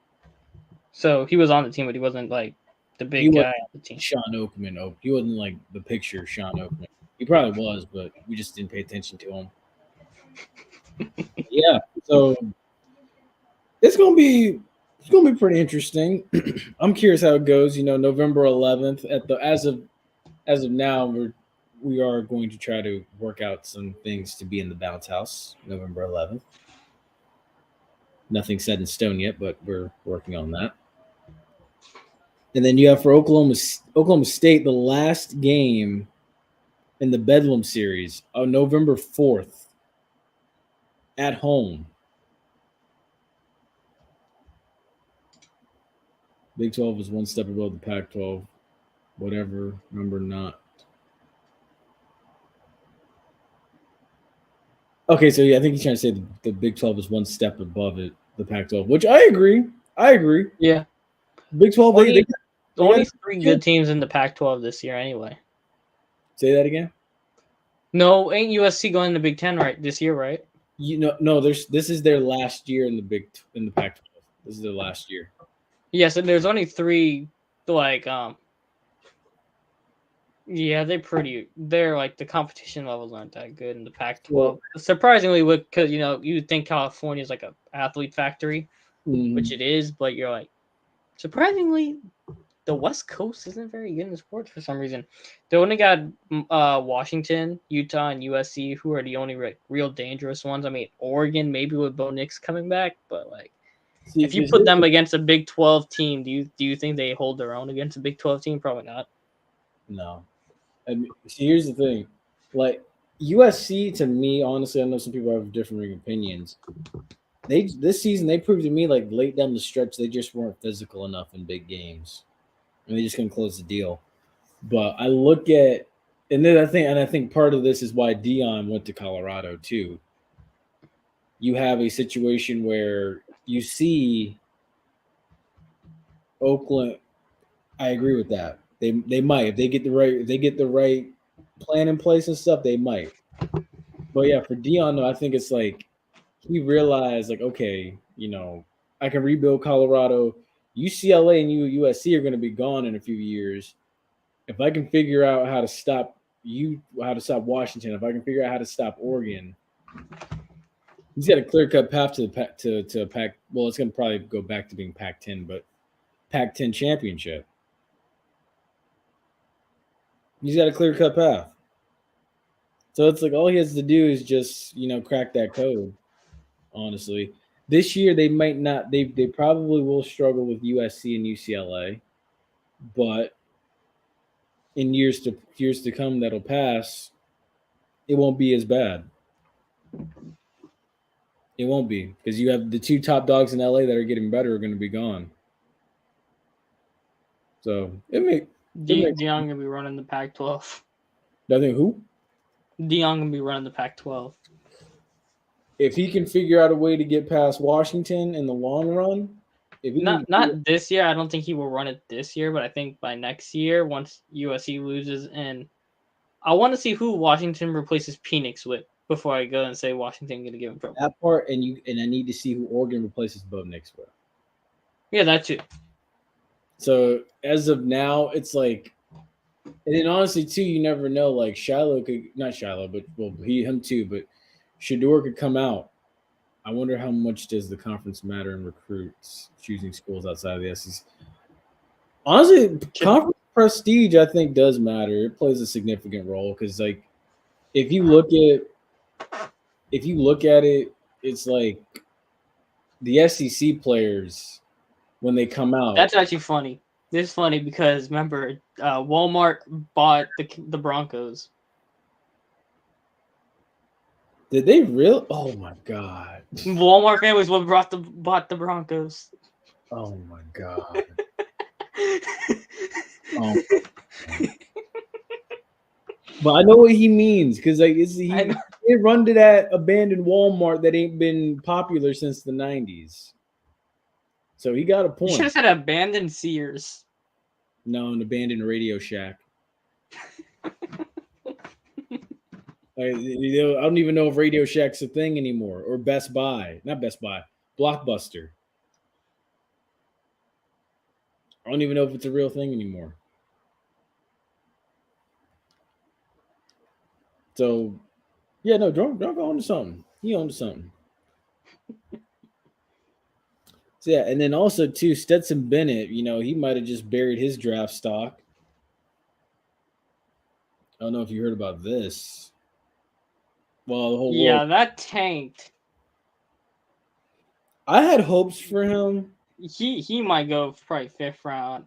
So he was on the team, but he wasn't like the big guy on the team. Sean Oakman. He wasn't like the picture Sean Oakman. He probably was, but we just didn't pay attention to him. Yeah, so it's gonna be pretty interesting. I'm curious how it goes. November 11th as of now we are going to try to work out some things to be in the bounce house November 11th. Nothing set in stone yet, but we're working on that. And then you have for Oklahoma State the last game in the Bedlam series on November 4th at home. Big 12 is one step above the Pac 12, whatever number not. Okay, so I think he's trying to say the Big 12 is one step above it, the Pac 12, which I agree. Yeah. Big 12, only 3 good teams in the Pac-12 this year, anyway. Say that again. No, ain't USC going to Big 10 right this year, right? No. This is their last year in the Pac-12. This is their last year. Yes, and there's only 3 like yeah, they're like the competition levels aren't that good in the Pac-12. Well, surprisingly, because you'd think California is like a athlete factory, which it is, but you're like surprisingly the West Coast isn't very good in sports for some reason. They only got Washington, Utah, and USC, who are the only real dangerous ones. I mean, Oregon maybe with Bo Nix coming back, but like if you put them against a Big 12 team, do you think they hold their own against a Big 12 team? Probably not. No. I mean, see, here's the thing. Like USC, to me, honestly, I know some people have differing opinions. This season they proved to me like late down the stretch they just weren't physical enough in big games, and they just couldn't close the deal. But I look at, and then I think part of this is why Dion went to Colorado too. You have a situation where you see Oakland. I agree with that. They might if they get the right plan in place and stuff. They might. But yeah, for Dion, though, I think it's like he realized like okay, I can rebuild Colorado. UCLA and USC are going to be gone in a few years. If I can figure out how to stop Washington, if I can figure out how to stop Oregon, he's got a clear cut path to the to Pac. Well, it's going to probably go back to being Pac-10, but Pac-10 championship. He's got a clear cut path. So it's like all he has to do is just crack that code. Honestly, this year they might not. They probably will struggle with USC and UCLA, but in years to come that'll pass, it won't be as bad. It won't be because you have the two top dogs in LA that are getting better are going to be gone. So Dion gonna be running the Pac-12. I think who? Dion gonna be running the Pac-12. If he can figure out a way to get past Washington in the long run, if he not this year, I don't think he will run it this year, but I think by next year, once USC loses, and I want to see who Washington replaces Penix with before I go and say Washington gonna give him trouble. that part, and I need to see who Oregon replaces Bo Nix with. Yeah, that too. So as of now, it's like, and then honestly too, you never know. Like Shiloh could not Shiloh, but well, him too, but Shador could come out. I wonder how much does the conference matter in recruits choosing schools outside of the SEC. Honestly, conference prestige I think does matter. It plays a significant role because like if you look at it, it's like the SEC players when they come out. That's actually funny. This is funny because remember, Walmart bought the Broncos. Did they really? Oh my god! Walmart families what bought the Broncos. Oh my god! Oh. But I know what he means because like they run to that abandoned Walmart that ain't been popular since the 90s. So he got a point. You should have said abandoned Sears. No, an abandoned Radio Shack. I don't even know if Radio Shack's a thing anymore, or Best Buy. Not Best Buy. Blockbuster. I don't even know if it's a real thing anymore. So, yeah, no, Drunk on to something. He on to something. So, yeah, and then also, too, Stetson Bennett, he might have just buried his draft stock. I don't know if you heard about this. Well, the whole world. That tanked. I had hopes for him. He might go probably 5th round.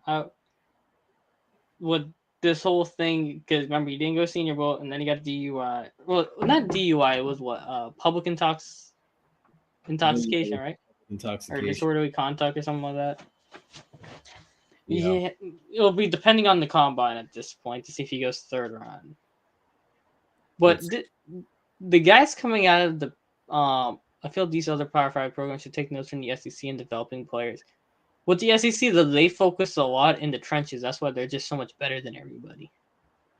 With this whole thing, because remember he didn't go Senior Bowl, and then he got DUI. Well, not DUI. It was what public intoxication, right? Intoxication Or disorderly conduct or something like that. Yeah, it'll be depending on the combine at this point to see if he goes 3rd round. But the guys coming out of the I feel these other Power 5 programs should take notes from the SEC and developing players. With the SEC, they focus a lot in the trenches. That's why they're just so much better than everybody.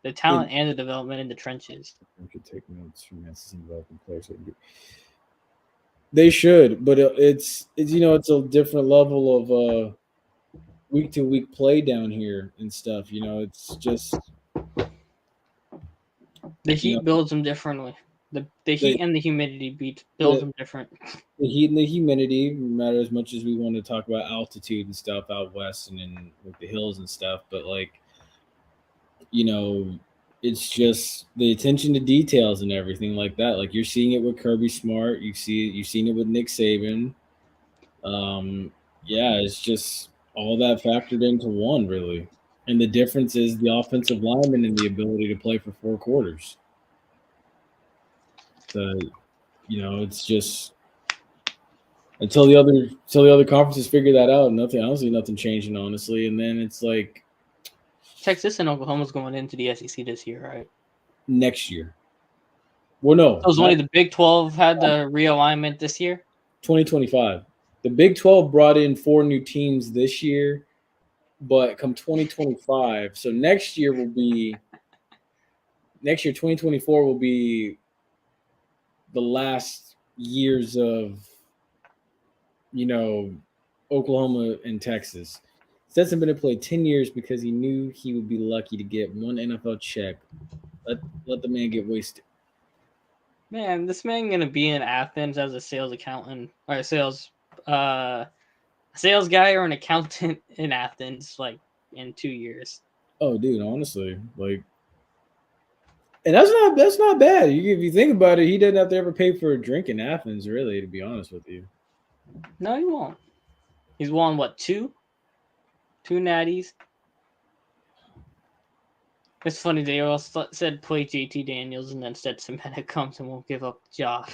The talent and the development in the trenches. I could take notes from SEC developing players. They should, but it's it's a different level of week to week play down here and stuff. It's just the heat builds them differently. The heat and the humidity builds them different. The heat and the humidity matter as much as we want to talk about altitude and stuff out west and in like the hills and stuff. But like, it's just the attention to details and everything like that. Like you're seeing it with Kirby Smart. You've seen it with Nick Saban. It's just all that factored into one really. And the difference is the offensive lineman and the ability to play for 4 quarters. So, it's just until the other conferences figure that out, I don't see nothing changing, honestly. And then it's like Texas and Oklahoma's going into the SEC this year, right? Next year. Well, no. It was only the Big 12 had the realignment this year? 2025. The Big 12 brought in 4 new teams this year, But come 2025, so next year 2024 will be the last years of Oklahoma and Texas. Stetson Bennett played 10 years because he knew he would be lucky to get one NFL check. Let the man get wasted. Man, this man gonna be in Athens as a sales accountant or a sales guy or an accountant in Athens, like in 2 years. Oh, dude, honestly, like, and that's not bad. If you think about it, he didn't have to ever pay for a drink in Athens, really. To be honest with you, No, he won't. He's won what, two natties. It's funny they all said play JT Daniels, and then Stetson Bennett comes and won't give up the job.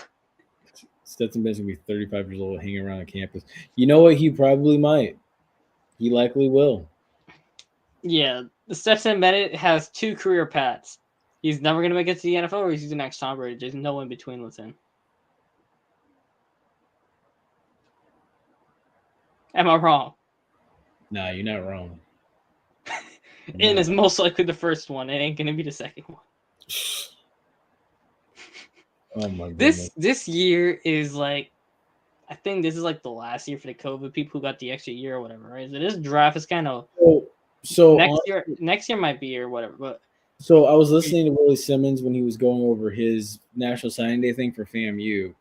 Stetson Bennett's gonna be 35 years old, hanging around the campus. You know what? He probably might. He likely will. Yeah, the Stetson Bennett has two career paths. He's never gonna make it to the NFL, or he's the next Tom Brady. There's no in between with him. Am I wrong? Nah, you're not wrong. And it's most likely the first one. It ain't gonna be the second one. Oh my goodness. This year is like, I think this is like the last year for the COVID people who got the extra year or whatever, right? So this draft is kind of So next year might be or whatever. But so I was listening to Willie Simmons when he was going over his National Signing Day thing for FAMU.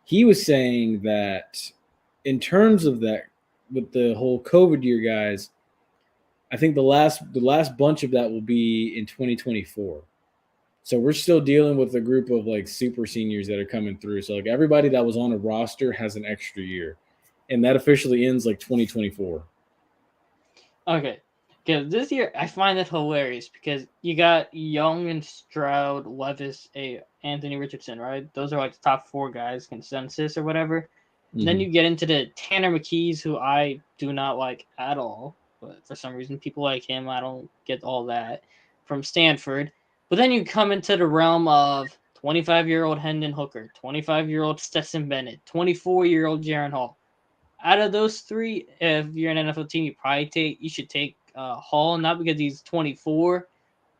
He was saying that in terms of that, with the whole COVID year, guys, I think the last bunch of that will be in 2024. So we're still dealing with a group of like super seniors that are coming through. So like everybody that was on a roster has an extra year, and that officially ends like 2024. okay, because this year I find it hilarious because you got Young and Stroud, Levis, Anthony Richardson, right? Those are like the top four guys consensus or whatever. Mm-hmm. Then you get into the Tanner McKees, who I do not like at all, but for some reason people like him. I don't get all that from Stanford. But then you come into the realm of 25-year-old Hendon Hooker, 25-year-old Stetson Bennett, 24-year-old Jaron Hall. Out of those three, if you're an NFL team, you should take Hall, not because he's 24,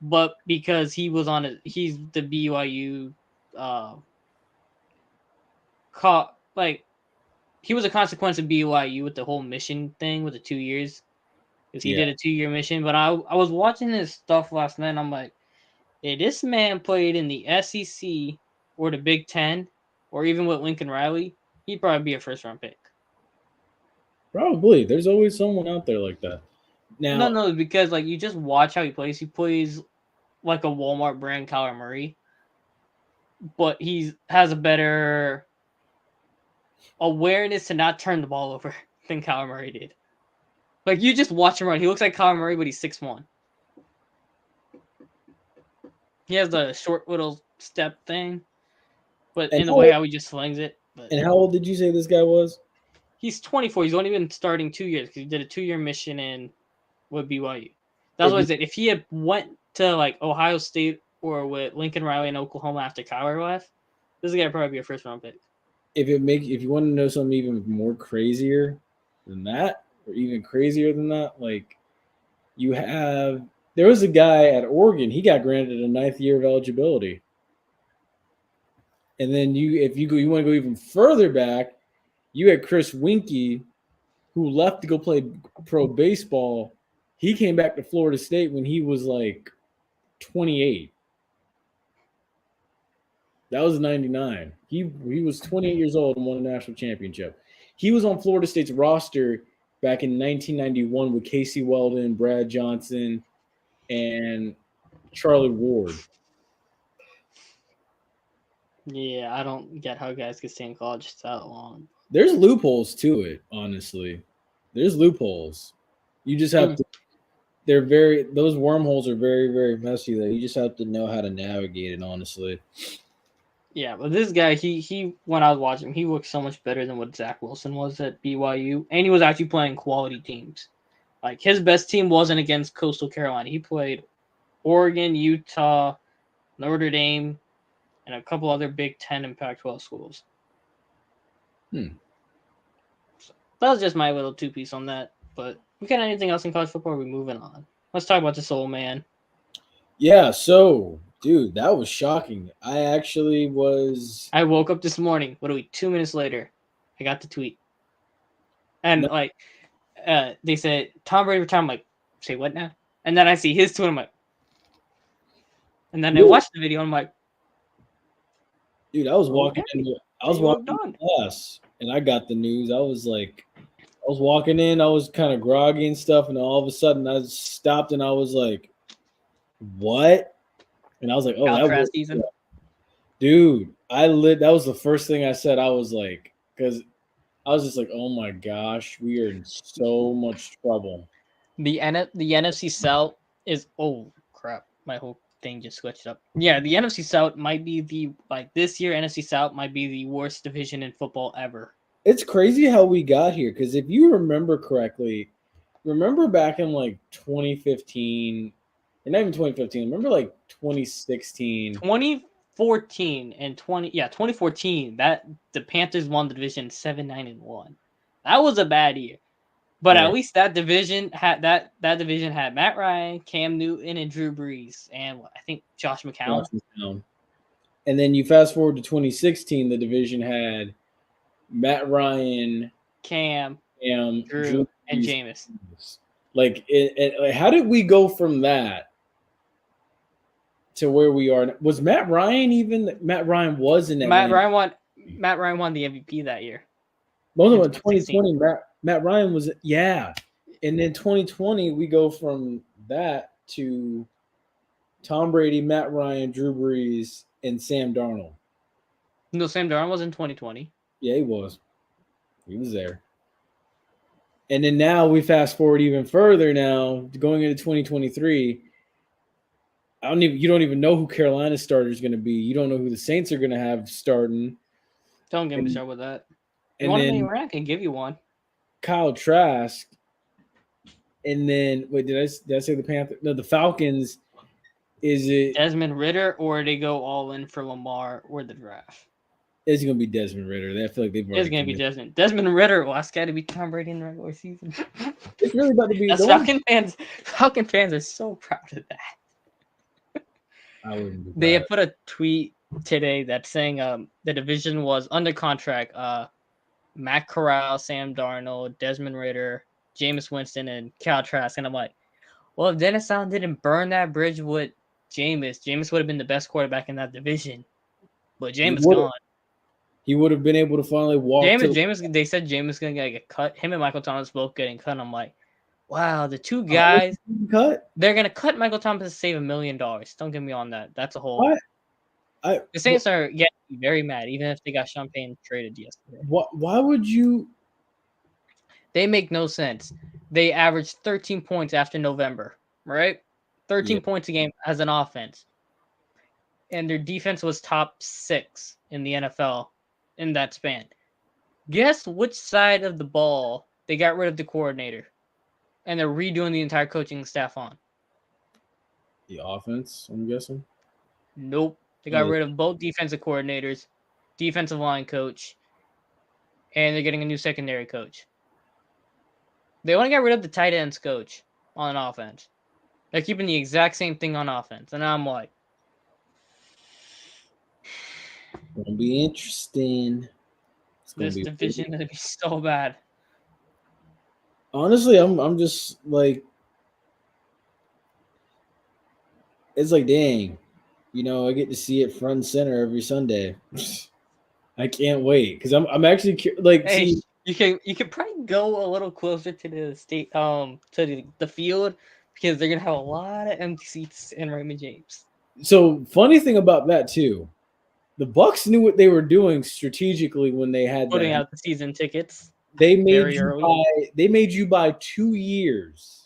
but because he's the BYU he was a consequence of BYU with the whole mission thing with the 2 years, because he did a 2-year mission. But I was watching his stuff last night, and I'm like, hey, this man played in the SEC or the Big Ten, or even with Lincoln Riley, he'd probably be a first-round pick. Probably. There's always someone out there like that. Now, No, because like you just watch how he plays. He plays like a Walmart brand Kyler Murray, but he has a better awareness to not turn the ball over than Kyler Murray did. Like, you just watch him run. He looks like Kyler Murray, but he's 6'1". He has the short little step thing, but in the way how he just slings it. But, and how old did you say this guy was? He's 24. He's only been starting 2 years because he did a 2-year mission with BYU. That's what I said. If he had went to like Ohio State or with Lincoln Riley in Oklahoma after Kyler left, this guy would probably be a first-round pick. If you want to know something even more crazier than that, or even crazier than that, like there was a guy at Oregon. He got granted a 9th year of eligibility, and then you want to go even further back, you had Chris Winkie, who left to go play pro baseball. He came back to Florida State when he was like 28. That was 99. He was 28 years old and won a national championship. He was on Florida State's roster back in 1991 with Casey Weldon, Brad Johnson, and Charlie Ward. Yeah, I don't get how guys can stay in college that long. There's loopholes to it, honestly. There's loopholes. You just have to. Those wormholes are very, very messy. That you just have to know how to navigate it, honestly. Yeah, but this guy, he when I was watching him, he looked so much better than what Zach Wilson was at BYU, and he was actually playing quality teams. Like, his best team wasn't against Coastal Carolina. He played Oregon, Utah, Notre Dame, and a couple other Big Ten and Pac-12 schools. So that was just my little 2-piece on that. But We got anything else in college football? Or are we moving on? Let's talk about this old man. Yeah, so dude, that was shocking. I actually was I woke up this morning. Literally 2 minutes later, I got the tweet, and no, like, they said Tom Brady retired. I'm like, say what now? And then I see his tweet. I'm like, and then I dude, watched the video. I'm like, dude, I was walking okay, into I was you walking moved into on. class and I got the news. I was like, I was walking in, I was kind of groggy and stuff, and all of a sudden I stopped and I was like, what? And I was like, oh, that Alcatraz was season. dude. That was the first thing I said. I was like, because I was just like, oh my gosh, we are in so much trouble. The NFC South is crap. My whole thing just switched up. Yeah, the NFC South might be this year. NFC South might be the worst division in football ever. It's crazy how we got here because if you remember correctly, remember back in like 2015, or not even 2015, remember like 2016. 2014 and 2014. That the Panthers won the division 7-9-1. That was a bad year. But at Right. least that division had Matt Ryan, Cam Newton, and Drew Brees, and I think Josh McCown. And then you fast forward to 2016, the division had Matt Ryan, Cam, Drew Drew, and Brees. Jameis. Like, how did we go from that to where we are? Was Matt Ryan even? Matt Ryan was in that. Matt Ryan won the MVP that year. Most in of 2020, Matt Ryan was, yeah. And then 2020, we go from that to Tom Brady, Matt Ryan, Drew Brees, and Sam Darnold. No, Sam Darnold was in 2020. Yeah, he was. He was there. And then now we fast forward even further now, going into 2023. You don't even know who Carolina's starter is going to be. You don't know who the Saints are going to have starting. Don't get me started with that. You And want then me around? I can give you one. Kyle Trask. And then wait, did I say the Panthers? No, the Falcons. Is it Desmond Ritter, or they go all in for Lamar or the draft? It's going to be Desmond Ritter. I feel like they've already. It's going to be Desmond Ritter. Well, that's got to be Tom Brady in the regular season. It's really about to be. Falcon fans are so proud of that. I wouldn't be. They have put a tweet today that's saying the division was under contract. Matt Corral, Sam Darnold, Desmond Ritter, Jameis Winston, and Kyle Trask. And I'm like, well, if Dennis Allen didn't burn that bridge with Jameis would have been the best quarterback in that division. But Jameis gone. He would have been able to finally walk. Jameis. They said Jameis gonna get cut. Him and Michael Thomas both getting cut. I'm like, wow, the two guys. They're gonna cut Michael Thomas to save $1 million. Don't get me on that. That's a whole. The Saints are getting very mad, even if they got Sean Payne traded yesterday. Why would you? They make no sense. They averaged 13 points after November, right? 13 points a game as an offense. And their defense was top 6 in the NFL in that span. Guess which side of the ball they got rid of the coordinator and they're redoing the entire coaching staff on? The offense, I'm guessing. Nope. They got rid of both defensive coordinators, defensive line coach, and they're getting a new secondary coach. They only got rid of the tight ends coach on offense. They're keeping the exact same thing on offense. And I'm like, Gonna be interesting. This division is gonna be so bad. Honestly, I'm just like, it's like, dang, I get to see it front and center every Sunday. I can't wait because I'm actually like, hey, you can probably go a little closer to the state to the field because they're gonna have a lot of empty seats in Raymond James. So funny thing about that too, the Bucks knew what they were doing strategically when they had putting out the season tickets. They made you buy 2 years.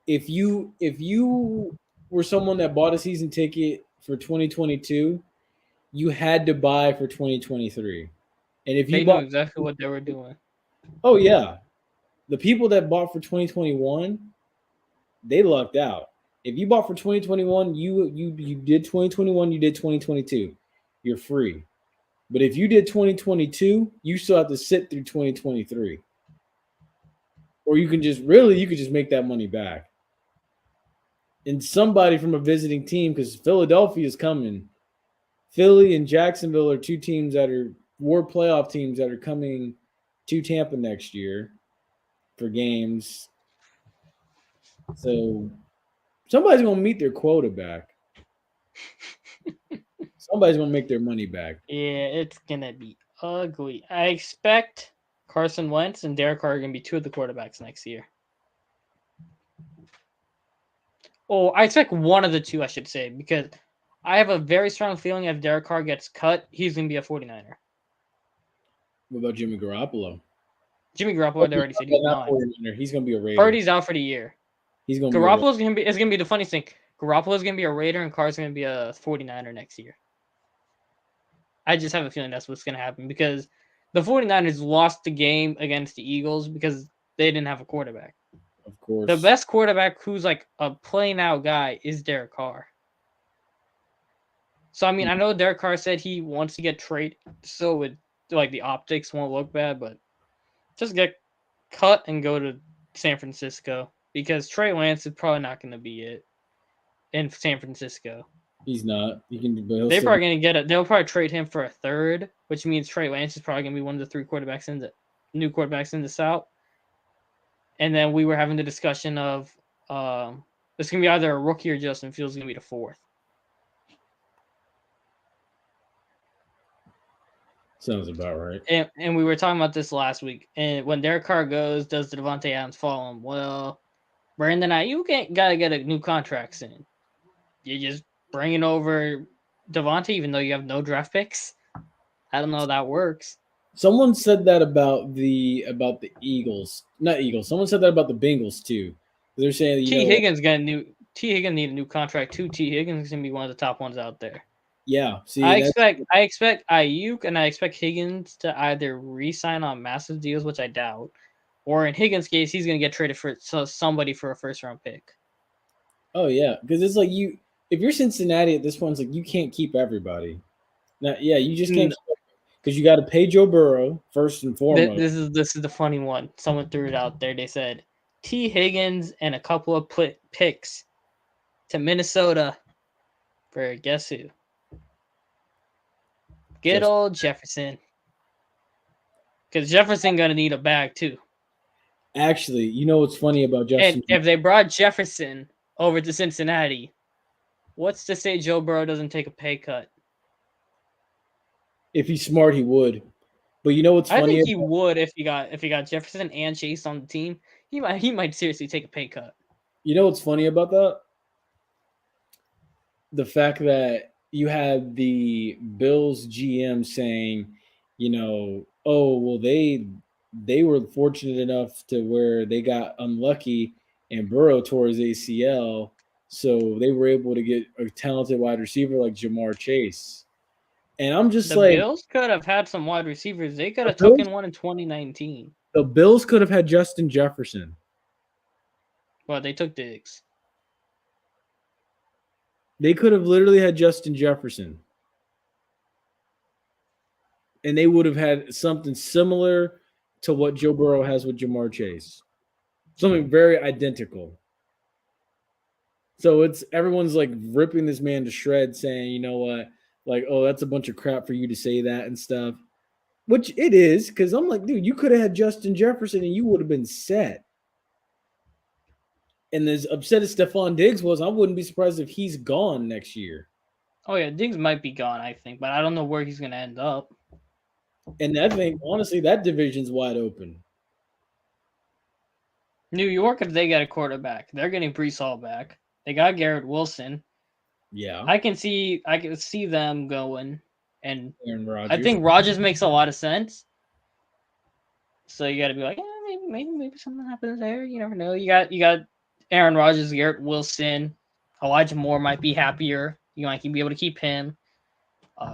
If you were someone that bought a season ticket for 2022, you had to buy for 2023. And if you knew exactly what they were doing. Oh yeah. The people that bought for 2021, they lucked out. If you bought for 2021, you did 2021, you did 2022. You're free. But if you did 2022, you still have to sit through 2023. or you could just make that money back. And somebody from a visiting team, because Philadelphia is coming. Philly and Jacksonville are two teams that are war playoff teams that are coming to Tampa next year for games. So somebody's gonna meet their quota back. Somebody's gonna make their money back. Yeah, it's gonna be ugly. I expect Carson Wentz and Derek Carr are gonna be two of the quarterbacks next year. Oh, I expect one of the two, I should say, because I have a very strong feeling if Derek Carr gets cut, he's gonna be a 49er. What about Jimmy Garoppolo? Jimmy Garoppolo, they already said he's Not gone. 49er. He's gonna be a Raider. Purdy's out for the year. He's gonna Garoppolo's gonna be. It's gonna be the funniest thing. Garoppolo's gonna be a Raider, and Carr's gonna be a 49er next year. I just have a feeling that's what's gonna happen because the 49ers lost the game against the Eagles because they didn't have a quarterback. Of course. The best quarterback who's like a play now guy is Derek Carr. So I mean, I know Derek Carr said he wants to get traded, so it like the optics won't look bad, but just get cut and go to San Francisco because Trey Lance is probably not going to be it in San Francisco. He's not. He can. They're probably going to get it. They'll probably trade him for a third, which means Trey Lance is probably going to be one of the three quarterbacks in the new quarterbacks in the South. And then we were having the discussion of it's going to be either a rookie or Justin Fields going to be the fourth. Sounds about right. And we were talking about this last week. And when Derek Carr goes, does the Devontae Adams follow him? Well, Brandon Ayuk got to get a new contract soon. You just bringing over Devontae, even though you have no draft picks. I don't know how that works. Someone said that about the Eagles, not Eagles. Someone said that about the Bengals too. They're saying T Higgins need a new contract too. T Higgins is gonna be one of the top ones out there. Yeah, see, I expect Ayuk and I expect Higgins to either re-sign on massive deals, which I doubt, or in Higgins' case, he's gonna get traded for somebody for a first-round pick. Oh yeah, because it's like if you're Cincinnati at this point, it's like you can't keep everybody. Now, yeah, you just can't because you got to pay Joe Burrow first and foremost. This is the funny one. Someone threw it out there. They said T Higgins and a couple of picks to Minnesota for guess who? Good old Jefferson. Because Jefferson gonna need a bag too. Actually, you know what's funny about Justin? And if they brought Jefferson over to Cincinnati, what's to say Joe Burrow doesn't take a pay cut? If he's smart, he would. But you know what's funny? I think he would if he got Jefferson and Chase on the team. He might seriously take a pay cut. You know what's funny about that? The fact that you had the Bills GM saying, oh well, they were fortunate enough to where they got unlucky and Burrow tore his ACL, so they were able to get a talented wide receiver like Jamar Chase. And I'm just the Bills could have had some wide receivers. They could have taken one in 2019. The Bills could have had Justin Jefferson. Well, they took Diggs. They could have literally had Justin Jefferson. And they would have had something similar to what Joe Burrow has with Jamar Chase. Something very identical. So everyone's like ripping this man to shreds, saying, you know what? Like, oh, that's a bunch of crap for you to say that and stuff. Which it is, because I'm like, dude, you could have had Justin Jefferson and you would have been set. And as upset as Stephon Diggs was, I wouldn't be surprised if he's gone next year. Oh, yeah, Diggs might be gone, I think, but I don't know where he's going to end up. And I think, honestly, that division's wide open. New York, if they get a quarterback, they're getting Breece Hall back. They got Garrett Wilson. Yeah. I can see them going. And Aaron Rodgers. I think Rodgers makes a lot of sense. So you got to be like, maybe something happens there. You never know. You got Aaron Rodgers, Garrett Wilson, Elijah Moore might be happier. You might be able to keep him.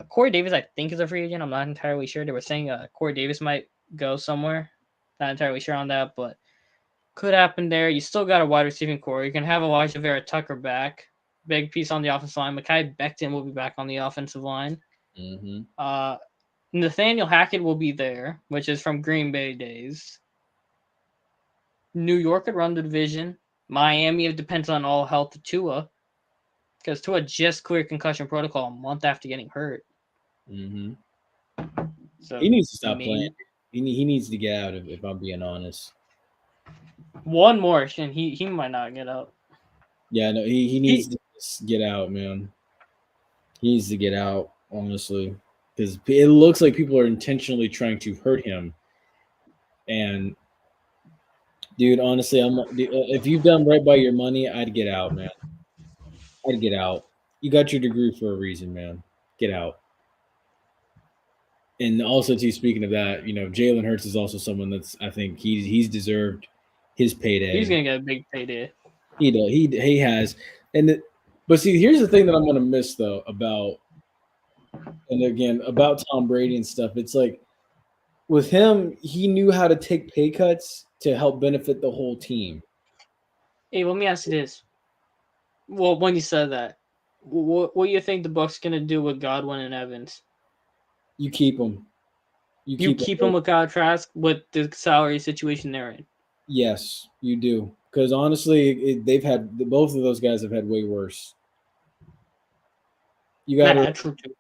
Corey Davis, I think, is a free agent. I'm not entirely sure. They were saying Corey Davis might go somewhere. Not entirely sure on that, but could happen there. You still got a wide receiving core. You can have Elijah Vera Tucker back. Big piece on the offensive line. Mekhi Becton will be back on the offensive line. Mm-hmm. Nathaniel Hackett will be there, which is from Green Bay days. New York could run the division. Miami, it depends on all health of Tua. Because Tua just cleared concussion protocol a month after getting hurt. Mm-hmm. So He needs to stop maybe playing. He needs to get out, if I'm being honest. one more, and he might not get out. Yeah, no, he needs to get out, man. He needs to get out, honestly, because it looks like people are intentionally trying to hurt him. And dude, honestly, if you've done right by your money, I'd get out, man. I'd get out. You got your degree for a reason, man. Get out. And also, too, speaking of that, Jalen Hurts is also someone that's I think he's deserved his payday. He's gonna get a big payday. He does. He has. But see, here's the thing that I'm gonna miss though about Tom Brady and stuff. It's like with him, he knew how to take pay cuts to help benefit the whole team. Hey, let me ask you this. Well, when you said that, what do you think the Bucks gonna do with Godwin and Evans? You keep them. You keep them with Kyle Trask with the salary situation they're in. Yes, you do. Because honestly, both of those guys have had way worse. You got to True too.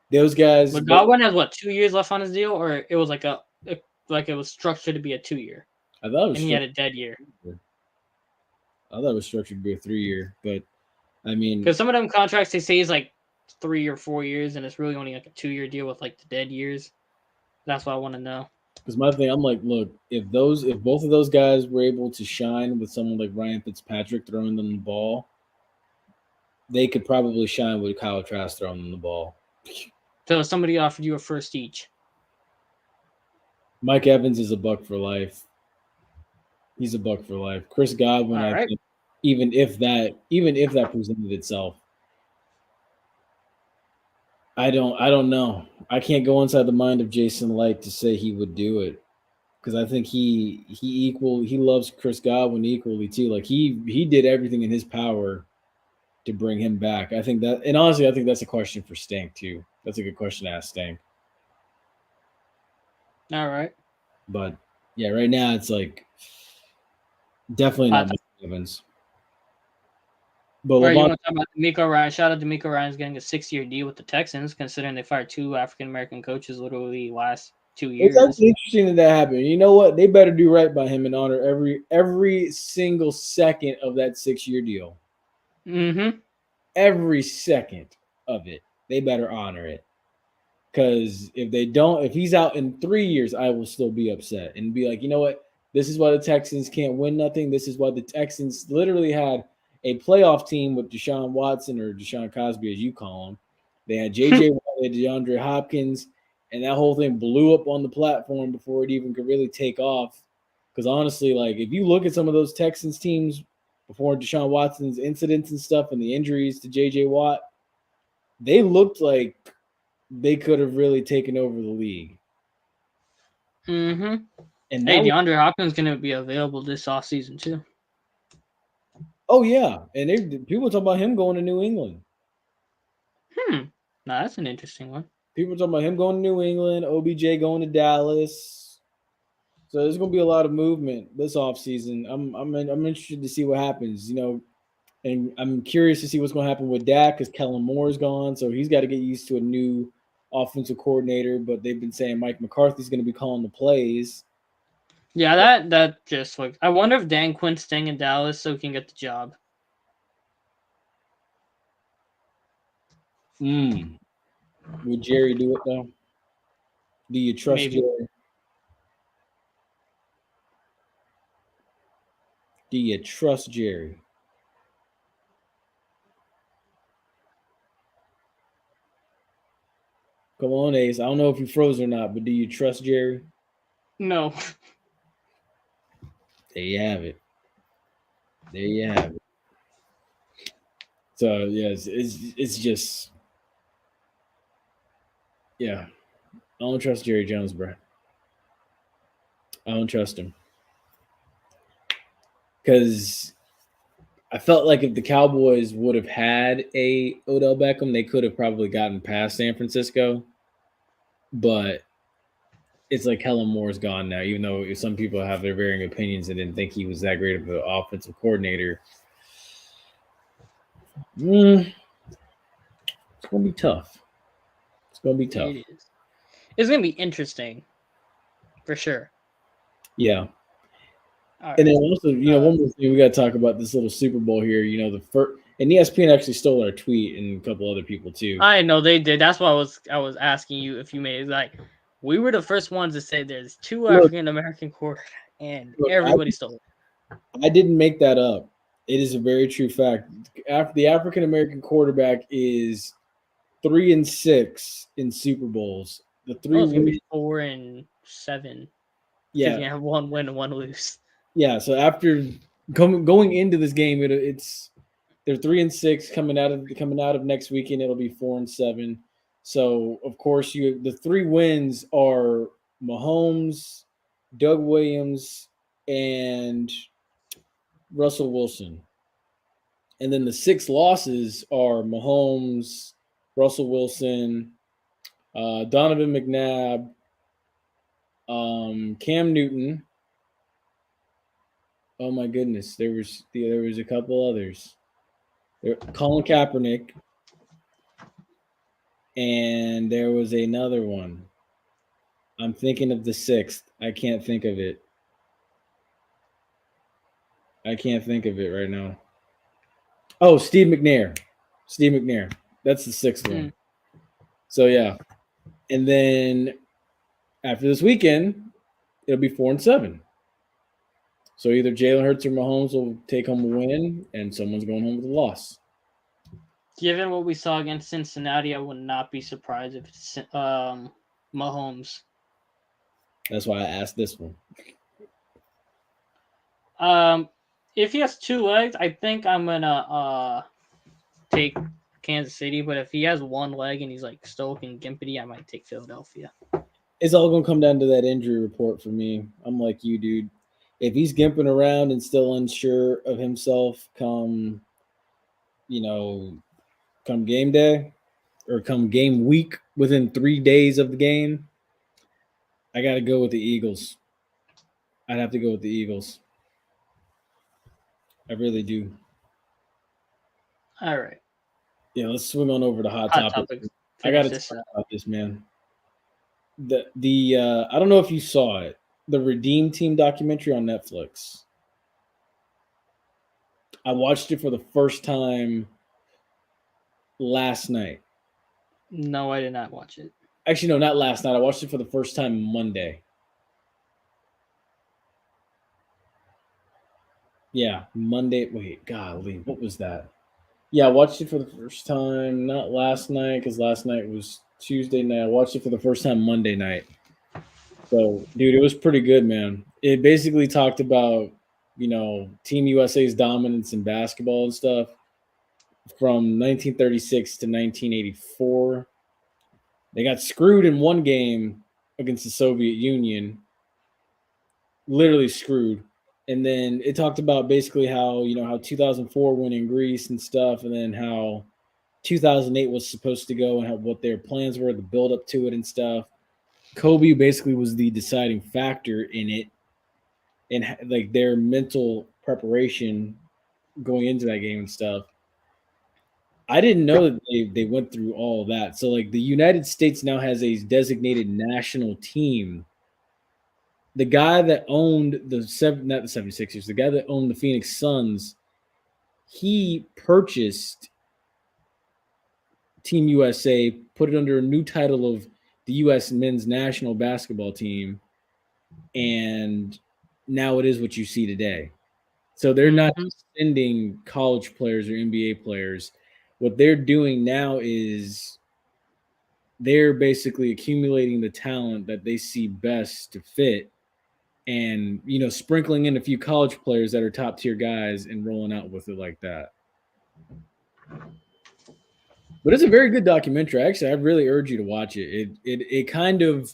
those guys. But Godwin has what 2 years left on his deal, or it was like it was structured to be a 2-year, I thought it was and he had a dead year. I thought it was structured to be a 3-year, but I mean, because some of them contracts they say is like 3 or 4 years, and it's really only like a 2-year deal with like the dead years. That's what I want to know. because my thing, I'm like, look, if both of those guys were able to shine with someone like Ryan Fitzpatrick throwing them the ball, they could probably shine with Kyle Trask throwing them the ball. So if somebody offered you a first each, Mike Evans is a buck for life. He's a buck for life. Chris Godwin, all I right. think, even if that presented itself, I don't know. I can't go inside the mind of Jason Light to say he would do it because I think he loves Chris Godwin equally too. Like he did everything in his power to bring him back. I think that, and honestly, I think that's a question for Stank too. That's a good question to ask Stank. All right. But yeah, right now it's like definitely not Mike Evans. But all right, you want to talk about D'Amico Ryan? Shout out D'Amico Ryan's getting a 6-year deal with the Texans, considering they fired 2 African American coaches literally last 2 years. It's actually interesting that happened. You know what? They better do right by him and honor every single second of that 6-year deal. Mm-hmm. Every second of it, they better honor it. Because if they don't, if he's out in 3 years, I will still be upset and be like, you know what? This is why the Texans can't win nothing. This is why the Texans literally had a playoff team with Deshaun Watson or Deshaun Cosby, as you call him. They had J.J. Watt, they had DeAndre Hopkins, and that whole thing blew up on the platform before it even could really take off. Because honestly, like if you look at some of those Texans teams before Deshaun Watson's incidents and stuff and the injuries to J.J. Watt, they looked like they could have really taken over the league. Mm-hmm. And hey, DeAndre Hopkins is going to be available this offseason too. Oh yeah, and people talk about him going to New England. Nah, that's an interesting one. People talking about him going to New England, OBJ going to Dallas. So there's going to be a lot of movement this offseason. I'm interested to see what happens, and I'm curious to see what's going to happen with Dak because Kellen Moore's gone, so he's got to get used to a new offensive coordinator. But they've been saying Mike McCarthy's going to be calling the plays. Yeah, that just like I wonder if Dan Quinn's staying in Dallas so he can get the job. Would Jerry do it though? Do you trust Maybe. Jerry? Do you trust Jerry? Come on, Ace. I don't know if you froze or not, but do you trust Jerry? No. There you have it. There you have it. So yes, it's just yeah. I don't trust Jerry Jones, bro. I don't trust him. Because I felt like if the Cowboys would have had a Odell Beckham, they could have probably gotten past San Francisco. But it's like Kellen Moore's gone now, even though some people have their varying opinions and didn't think he was that great of an offensive coordinator. It's gonna be tough. It's gonna be tough. It is. It's gonna be interesting, for sure. Yeah. All And right. then also, one more thing we got to talk about this little Super Bowl here. The first, and ESPN actually stole our tweet and a couple other people too. I know they did. That's why I was asking you if you made like we were the first ones to say there's two Look, African American quarterbacks, and look, everybody stole it. I didn't make that up. It is a very true fact. After the African American quarterback is 3-6 in Super Bowls. The Oh, three it's gonna wins, be 4-7 because yeah, you have one win and one lose. yeah. So after going into this game, it's they're 3-6 coming out of next weekend. It'll be 4-7. So of course the three wins are Mahomes, Doug Williams, and Russell Wilson. And then the six losses are Mahomes, Russell Wilson, Donovan McNabb, Cam Newton. Oh my goodness, there was a couple others. Colin Kaepernick, and there was another one. I'm thinking of the sixth. I can't think of it. I can't think of it right now. Oh, Steve McNair. Steve McNair. That's the sixth one. So yeah. And then after this weekend, it'll be 4-7. So either Jalen Hurts or Mahomes will take home a win, and someone's going home with a loss. Given what we saw against Cincinnati, I would not be surprised if it's Mahomes. That's why I asked this one. If he has two legs, I think I'm gonna take Kansas City. But if he has one leg and he's like Stoke and Gimpity, I might take Philadelphia. It's all going to come down to that injury report for me. I'm like you, dude. If he's gimping around and still unsure of himself come game day or come game week within 3 days of the game, I got to go with the Eagles. I'd have to go with the Eagles. I really do. All right. Yeah, let's swing on over to hot topics. I got to talk about this, man. I don't know if you saw it, the Redeem Team documentary on Netflix. I watched it for the first time last night. No, I did not watch it. Actually, no, not last night. I watched it for the first time Monday. Yeah, Monday. Wait, golly, what was that? Yeah, I watched it for the first time, not last night, because last night was Tuesday night. I watched it for the first time Monday night. So, dude, it was pretty good, man. It basically talked about, Team USA's dominance in basketball and stuff from 1936 to 1984. They got screwed in one game against the Soviet Union, literally screwed. And then it talked about basically how 2004 went in Greece and stuff, and then how 2008 was supposed to go and what their plans were, the build up to it and stuff. Kobe basically was the deciding factor in it, and like their mental preparation going into that game and stuff. I didn't know that they went through all of that. So like the United States now has a designated national team. The guy that owned not the 76ers, the guy that owned the Phoenix Suns, he purchased Team USA, put it under a new title of the US men's national basketball team, and now it is what you see today. So they're not sending college players or NBA players. What they're doing now is they're basically accumulating the talent that they see best to fit, and sprinkling in a few college players that are top tier guys and rolling out with it like that. But it's a very good documentary. Actually, I really urge you to watch it. It kind of,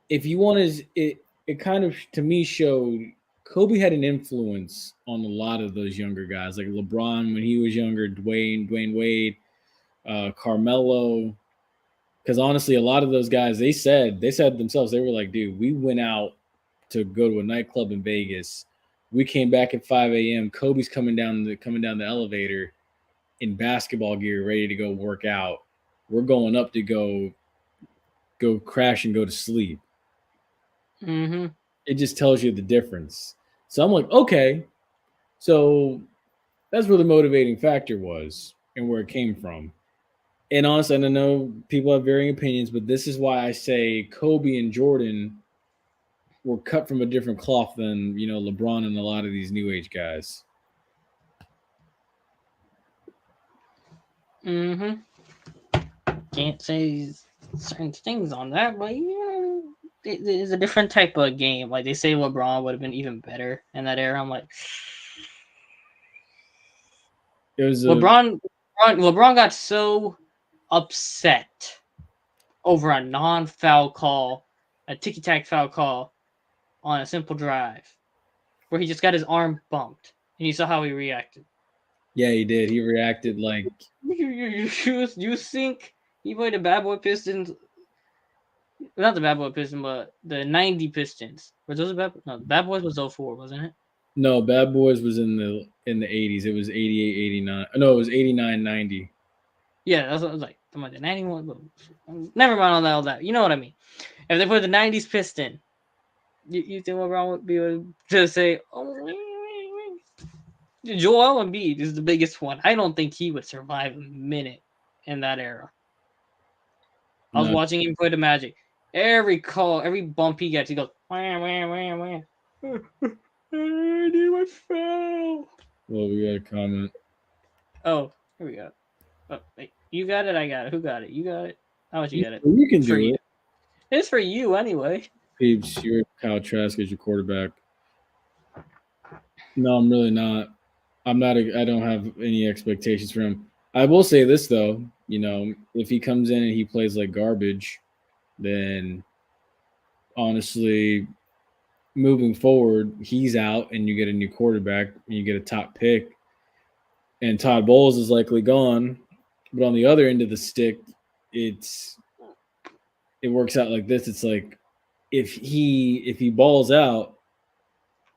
if you want to, it kind of to me showed Kobe had an influence on a lot of those younger guys, like LeBron when he was younger, Dwayne Wade, Carmelo. Because honestly, a lot of those guys, they said themselves, they were like, dude, we went out to go to a nightclub in Vegas. We came back at 5 a.m. Kobe's coming down the elevator in basketball gear, ready to go work out. We're going up to go crash and go to sleep. Mm-hmm. It just tells you the difference. So I'm like, okay, so that's where the motivating factor was and where it came from. And honestly, and I know people have varying opinions, but this is why I say Kobe and Jordan were cut from a different cloth than LeBron and a lot of these new age guys. Mm-hmm. Can't say certain things on that, but it's a different type of game. Like they say LeBron would have been even better in that era. I'm like, It was a LeBron got so upset over a non-foul call, a ticky-tack foul call on a simple drive, where he just got his arm bumped, and you saw how he reacted. yeah, he did. He reacted like You think he played the Bad Boy Pistons? Not the Bad Boy Pistons, but the '90 Pistons. Were those Bad Boys was '04, wasn't it? no. Bad Boys was in the 80s. It was 88, 89. No, it was 89, 90. Yeah, that's what I was like. I'm like the '91. Never mind all that. You know what I mean? If they put the '90s Piston, you think LeBron would be able to say, "Oh, Joel Embiid is the biggest one." I don't think he would survive a minute in that era. I was No, watching him play the Magic. Every call, every bump he gets, he goes, wah, wah, wah, wah. I need my foul. well, we got a comment. Oh, here we go. Oh, wait, you got it, I got it. Who got it? You got it? How much you got it? You can It's for do you. it. It's for you anyway. Peeps, you're Kyle Trask as your quarterback. No, I'm really not. I'm not. I don't have any expectations for him. I will say this though. If he comes in and he plays like garbage, then honestly, moving forward, he's out, and you get a new quarterback, and you get a top pick, and Todd Bowles is likely gone. But on the other end of the stick, it's it works out like this. It's like if he balls out,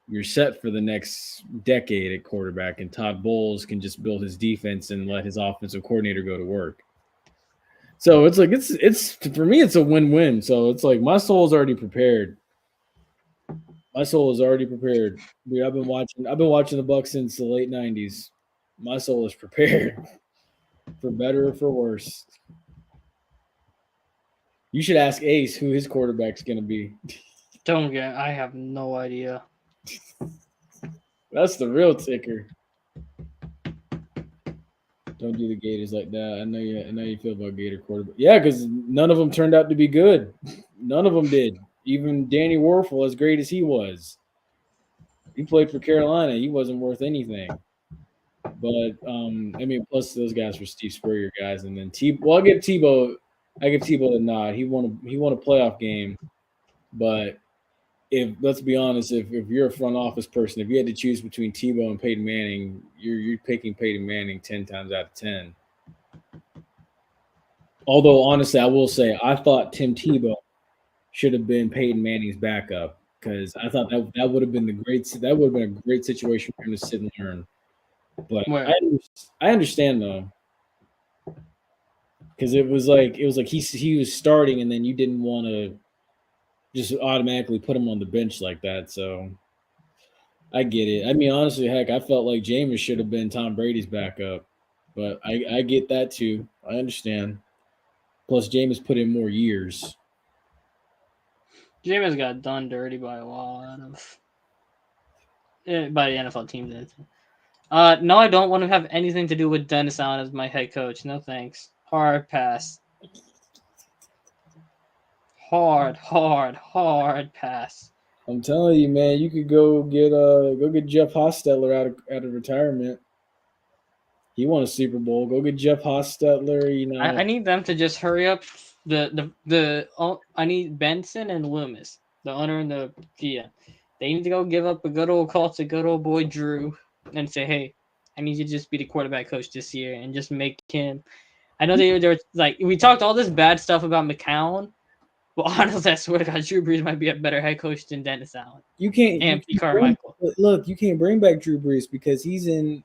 you're set for the next decade at quarterback, and Todd Bowles can just build his defense and let his offensive coordinator go to work. So it's like it's for me it's a win-win. So it's like my soul is already prepared. My soul is already prepared. Dude, I've been watching the Bucks since the late '90s. My soul is prepared for better or for worse. You should ask Ace who his quarterback's going to be. Don't get. I have no idea. That's the real ticker. Don't do the Gators like that. I know you feel about Gator quarterback. Yeah, because none of them turned out to be good. None of them did. Even Danny Werfel, as great as he was, he played for Carolina. He wasn't worth anything. But I mean, plus those guys were Steve Spurrier guys, and then Well, I give Tebow the nod. He won a playoff game, but if let's be honest, if you're a front office person, if you had to choose between Tebow and Peyton Manning, you're picking Peyton Manning 10 times out of 10. Although honestly, I will say I thought Tim Tebow should have been Peyton Manning's backup because I thought that would have been a great situation for him to sit and learn. But Where? I understand though because it was like he was starting and then you didn't want to just automatically put him on the bench like that. So I get it. I mean, honestly, heck, I felt like Jameis should have been Tom Brady's backup, but I get that too. I understand. Plus, Jameis put in more years. Jameis got done dirty by a lot of by the NFL teams. No, I don't want to have anything to do with Dennis Allen as my head coach. No thanks. Hard pass. Hard pass. I'm telling you, man, you could go get Jeff Hostetler out of retirement. He won a Super Bowl. Go get Jeff Hostetler. I need them to just hurry up. I need Benson and Loomis, the owner and the GM. They need to go give up a good old call to good old boy Drew and say, hey, I need you to just be the quarterback coach this year and just make him I know they were like we talked all this bad stuff about McCown, but honestly, I swear to God, Drew Brees might be a better head coach than Dennis Allen You can't. and Pete Can't bring, Carmichael. look, you can't bring back Drew Brees because he's in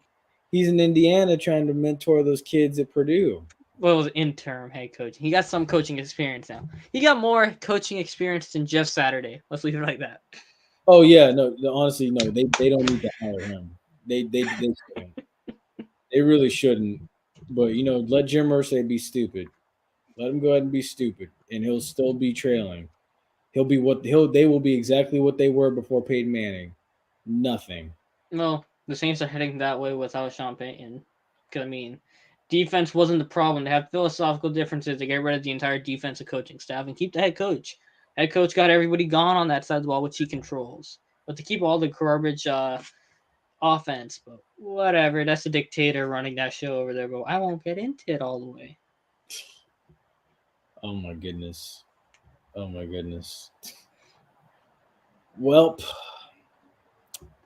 Indiana trying to mentor those kids at Purdue. Well, it was interim head coach. He got some coaching experience now. He got more coaching experience than Jeff Saturday. Let's leave it like that. Oh yeah, no, honestly, no, they don't need to hire him. They shouldn't. They really shouldn't. But let Jim Irsay be stupid. Let him go ahead and be stupid, and he'll still be trailing. They will be exactly what they were before Peyton Manning. Nothing. Well, the Saints are heading that way without Sean Payton. Because, I mean, defense wasn't the problem. They have philosophical differences to get rid of the entire defensive coaching staff and keep the head coach. Head coach got everybody gone on that side of the ball, which he controls. But to keep all the garbage offense, but whatever. That's a dictator running that show over there. But I won't get into it all the way. Oh my goodness. Oh my goodness. Welp.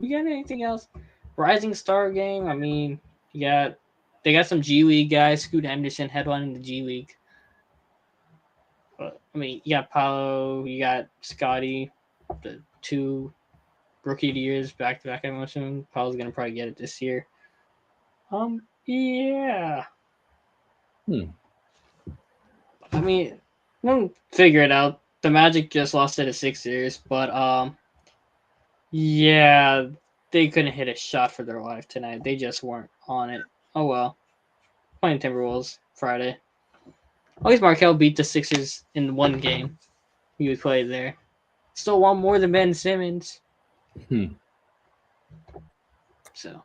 We got anything else? Rising Star game. I mean, they got some G League guys. Scoot Henderson headlining the G League. But I mean, you got Paolo, you got Scotty, the two rookie of the years back to back. I'm assuming Paolo's gonna probably get it this year. Yeah. I mean, we'll figure it out. The Magic just lost to the Sixers, but yeah, they couldn't hit a shot for their life tonight. They just weren't on it. Oh well. Playing Timberwolves Friday. At least Markel beat the Sixers in one game. He was played there. Still won more than Ben Simmons. So.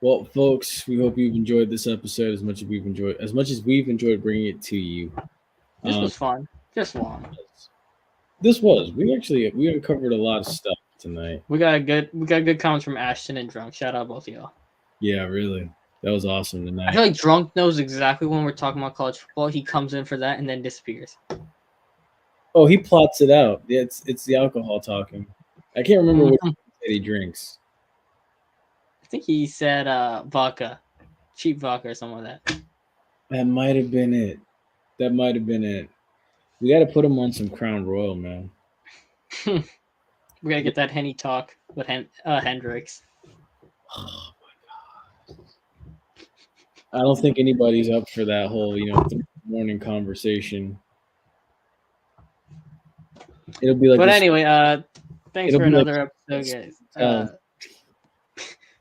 Well, folks, we hope you've enjoyed this episode as much as we've enjoyed bringing it to you. This was fun. Just long. This was. We uncovered a lot of stuff tonight. We got good comments from Ashton and Drunk. Shout out both of y'all. Yeah, really. That was awesome tonight. I feel like Drunk knows exactly when we're talking about college football. He comes in for that and then disappears. Oh, he plots it out. Yeah, it's the alcohol talking. I can't remember what he drinks. I think he said vodka. Cheap vodka or something like that. That might have been it. We got to put him on some Crown Royal, man. We got to get that Henny talk with Hendrix. Oh my God. I don't think anybody's up for that whole, morning conversation. It'll be like. But anyway, thanks for another episode, guys.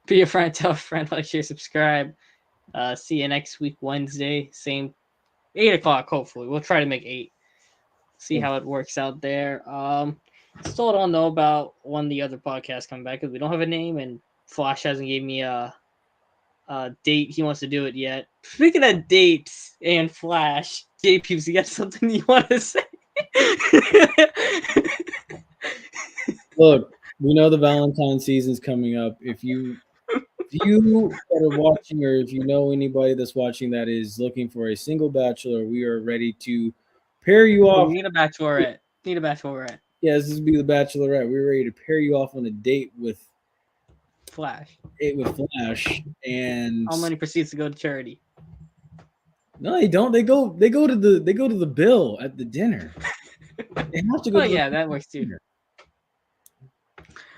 Be a friend, tell a friend, like, share, subscribe. See you next week, Wednesday, same 8 o'clock. Hopefully, we'll try to make 8. See how it works out there. Still don't know about when the other podcast come back because we don't have a name, and Flash hasn't gave me a date he wants to do it yet. Speaking of dates and Flash, JPeeps, you got something you want to say? Look, we know the Valentine season's coming up. If you that are watching, or if you know anybody that's watching that is looking for a single bachelor, we are ready to pair you off. We need a bachelorette. Yeah, this is be the bachelorette. We're ready to pair you off on a date with Flash. And how many proceeds to go to charity? No, they don't. They go to the bill at the dinner. They have to go. Oh yeah, that works too. Dinner.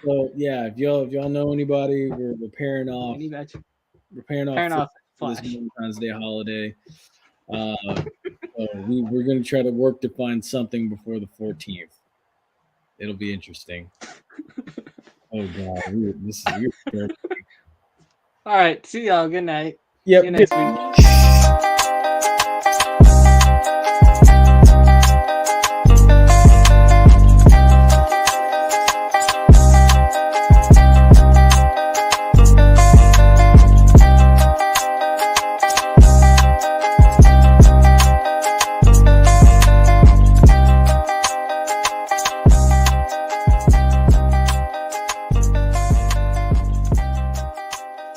So yeah, if y'all know anybody, we're pairing off. We're pairing off for this Valentine's Day holiday. We're gonna try to work to find something before the 14th. It'll be interesting. Oh God, this is weird. All right, see y'all. Good night. Yep. See you next week.